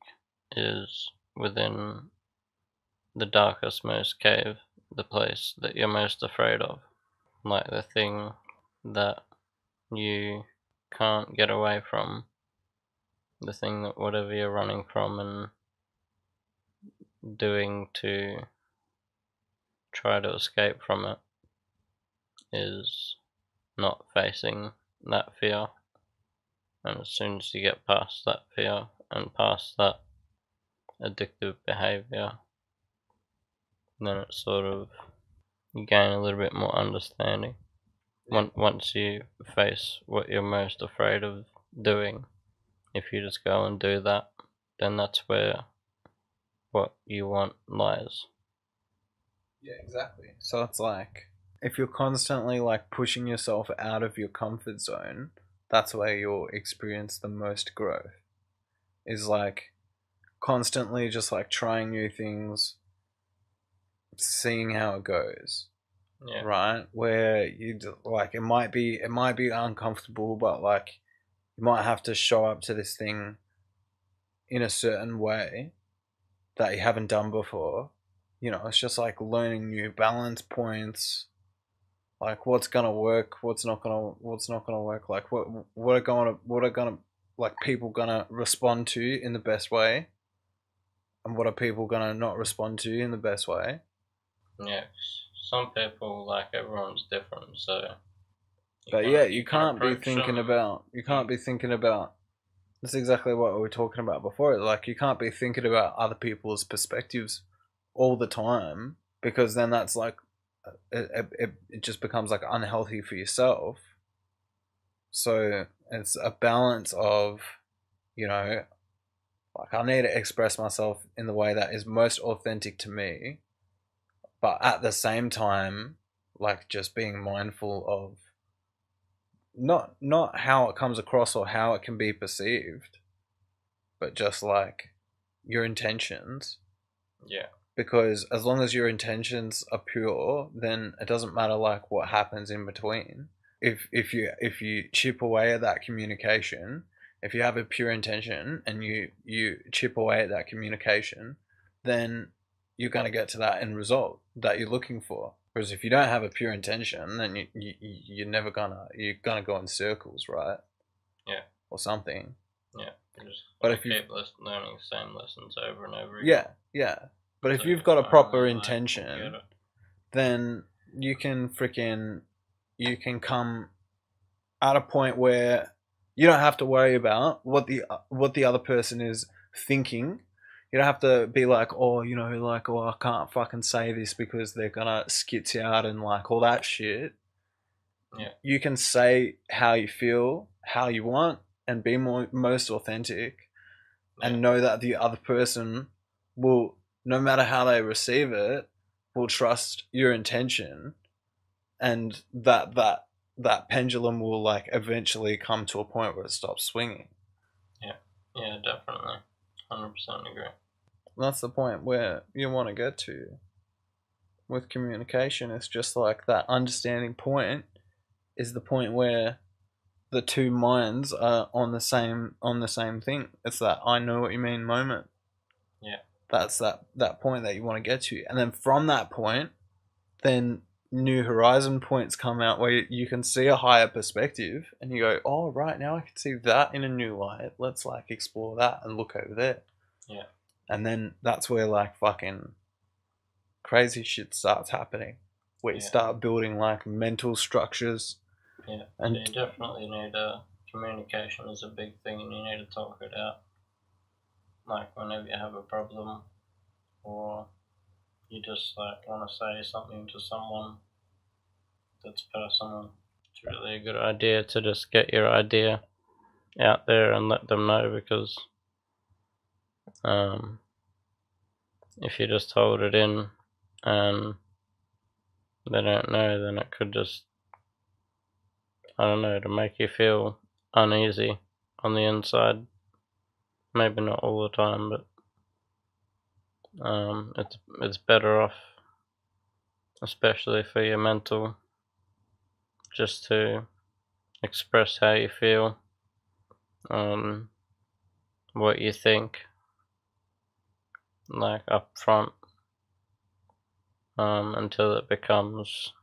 is within the darkest, most cave, the place that you're most afraid of. Like the thing that you can't get away from, the thing that whatever you're running from and doing to try to escape from it is not facing that fear. And as soon as you get past that fear and past that addictive behavior, then it's sort of you gain a little bit more understanding. Once you face what you're most afraid of doing, if you just go and do that, then that's where what you want lies. Yeah, exactly. So it's like if you're constantly like pushing yourself out of your comfort zone, that's where you'll experience the most growth. Is like constantly just like trying new things, seeing how it goes. Yeah. Right? Where you like it might be uncomfortable, but like you might have to show up to this thing in a certain way that you haven't done before. You know, it's just like learning new balance points, like what's gonna work, what's not gonna work, like what are gonna like people gonna respond to in the best way, and what are people gonna not respond to in the best way. Yeah. Some people, like everyone's different, so But yeah, you can approach them. you can't be thinking about. That's exactly what we were talking about before. Like you can't be thinking about other people's perspectives all the time because then that's like it just becomes like unhealthy for yourself. So it's a balance of, you know, like I need to express myself in the way that is most authentic to me, but at the same time, like just being mindful of not how it comes across or how it can be perceived, but just like your intentions. Yeah. Because as long as your intentions are pure, then it doesn't matter like what happens in between. If you chip away at that communication, if you have a pure intention and you chip away at that communication, then you're going to get to that end result that you're looking for. Whereas if you don't have a pure intention, then you're gonna go in circles, right? Yeah. Or something. Yeah. You just But if you keep learning the same lessons over and over again. yeah. But if So you've got a finally, proper like, intention, get it. then you can come at a point where you don't have to worry about what the other person is thinking. You don't have to be like, oh, you know, like, oh, I can't fucking say this because they're gonna skits you out and like all that shit. Yeah. You can say how you feel, how you want, and be most authentic, and know that the other person will, no matter how they receive it, will trust your intention, and that that pendulum will like eventually come to a point where it stops swinging. Yeah, definitely. 100% agree. That's the point where you want to get to with communication. It's just like that understanding point is the point where the two minds are on the same thing. It's that I know what you mean moment. Yeah. That's that point that you want to get to, and then from that point, then new horizon points come out where you can see a higher perspective, and you go, oh right, now I can see that in a new light. Let's like explore that and look over there. Yeah. And then that's where like fucking crazy shit starts happening, where you start building like mental structures. Yeah, and so you definitely need communication is a big thing, and you need to talk it out. Like whenever you have a problem, or you just like want to say something to someone that's personal, it's really a good idea to just get your idea out there and let them know, because if you just hold it in and they don't know, then it could just, I don't know, to make you feel uneasy on the inside. Maybe not all the time, but it's better off, especially for your mental, just to express how you feel, what you think, like up front, until it comes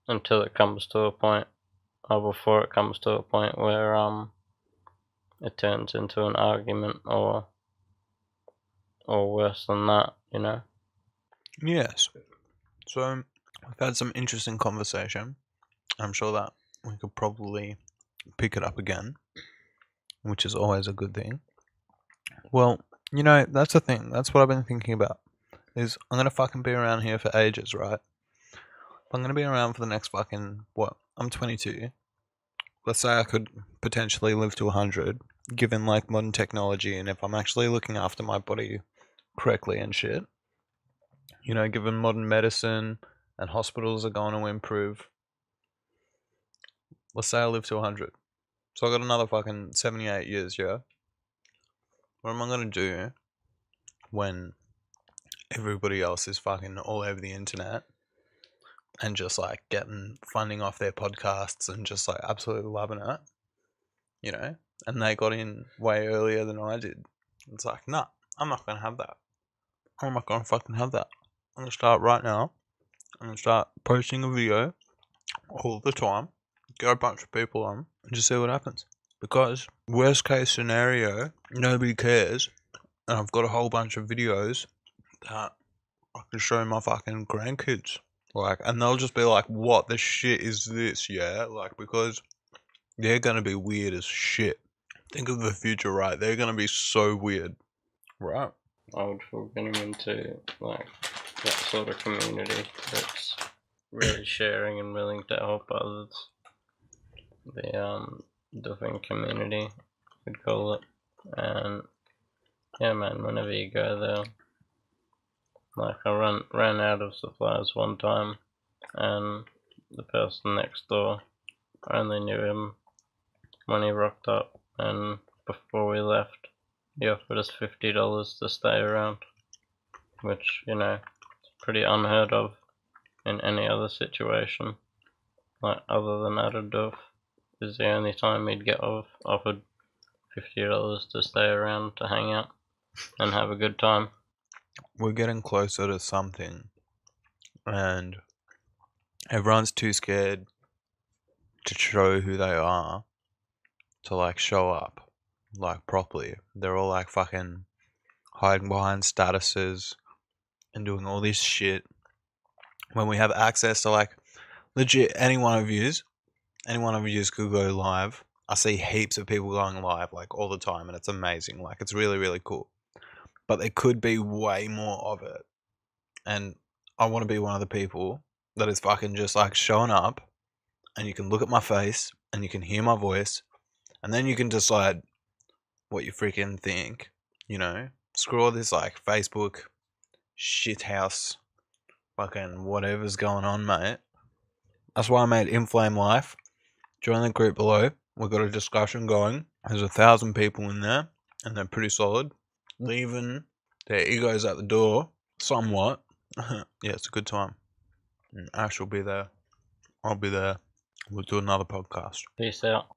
to a point, or before it comes to a point where it turns into an argument or worse than that, you know. Yes. So we've had some interesting conversation. I'm sure that we could probably pick it up again, which is always a good thing. Well, you know, that's the thing. That's what I've been thinking about. Is I'm gonna fucking be around here for ages, right? I'm gonna be around for the next fucking what? I'm 22. Let's say I could potentially live to 100, given like modern technology, and if I'm actually looking after my body correctly and shit. You know, given modern medicine and hospitals are going to improve. Let's say I live to 100. So I got another fucking 78 years, yeah? What am I going to do when everybody else is fucking all over the internet and just like getting funding off their podcasts and just like absolutely loving it, you know? And they got in way earlier than I did. It's like, nah, I'm not going to have that. I'm not going to fucking have that. I'm going to start right now. I'm going to start posting a video all the time, get a bunch of people on, and just see what happens. Because worst case scenario, nobody cares, and I've got a whole bunch of videos that I can show my fucking grandkids. Like, and they'll just be like, what the shit is this, yeah? Like, because they're gonna be weird as shit. Think of the future, right? They're gonna be so weird. Right. I would feel getting into like that sort of community that's really sharing and willing to help others. The different community, we'd call it. And yeah, man, whenever you go there, like I ran out of supplies one time, and the person next door, I only knew him when he rocked up, and before we left, he offered us $50 to stay around, which, you know, is pretty unheard of in any other situation. Like, other than Adadoof, is the only time he'd get offered $50 to stay around to hang out and have a good time. We're getting closer to something, and everyone's too scared to show who they are, to like show up like properly. They're all like fucking hiding behind statuses and doing all this shit when we have access to like legit any one of yous could go live. I see heaps of people going live like all the time, and it's amazing. Like, it's really, really cool. But there could be way more of it, and I want to be one of the people that is fucking just like showing up, and you can look at my face and you can hear my voice, and then you can decide what you freaking think, you know? Screw all this like Facebook shithouse fucking whatever's going on, mate. That's why I made Inflame Life. Join the group below. We've got a discussion going. There's 1,000 people in there, and they're pretty solid. Leaving their egos at the door, somewhat. Yeah, it's a good time. And Ash will be there. I'll be there. We'll do another podcast. Peace out.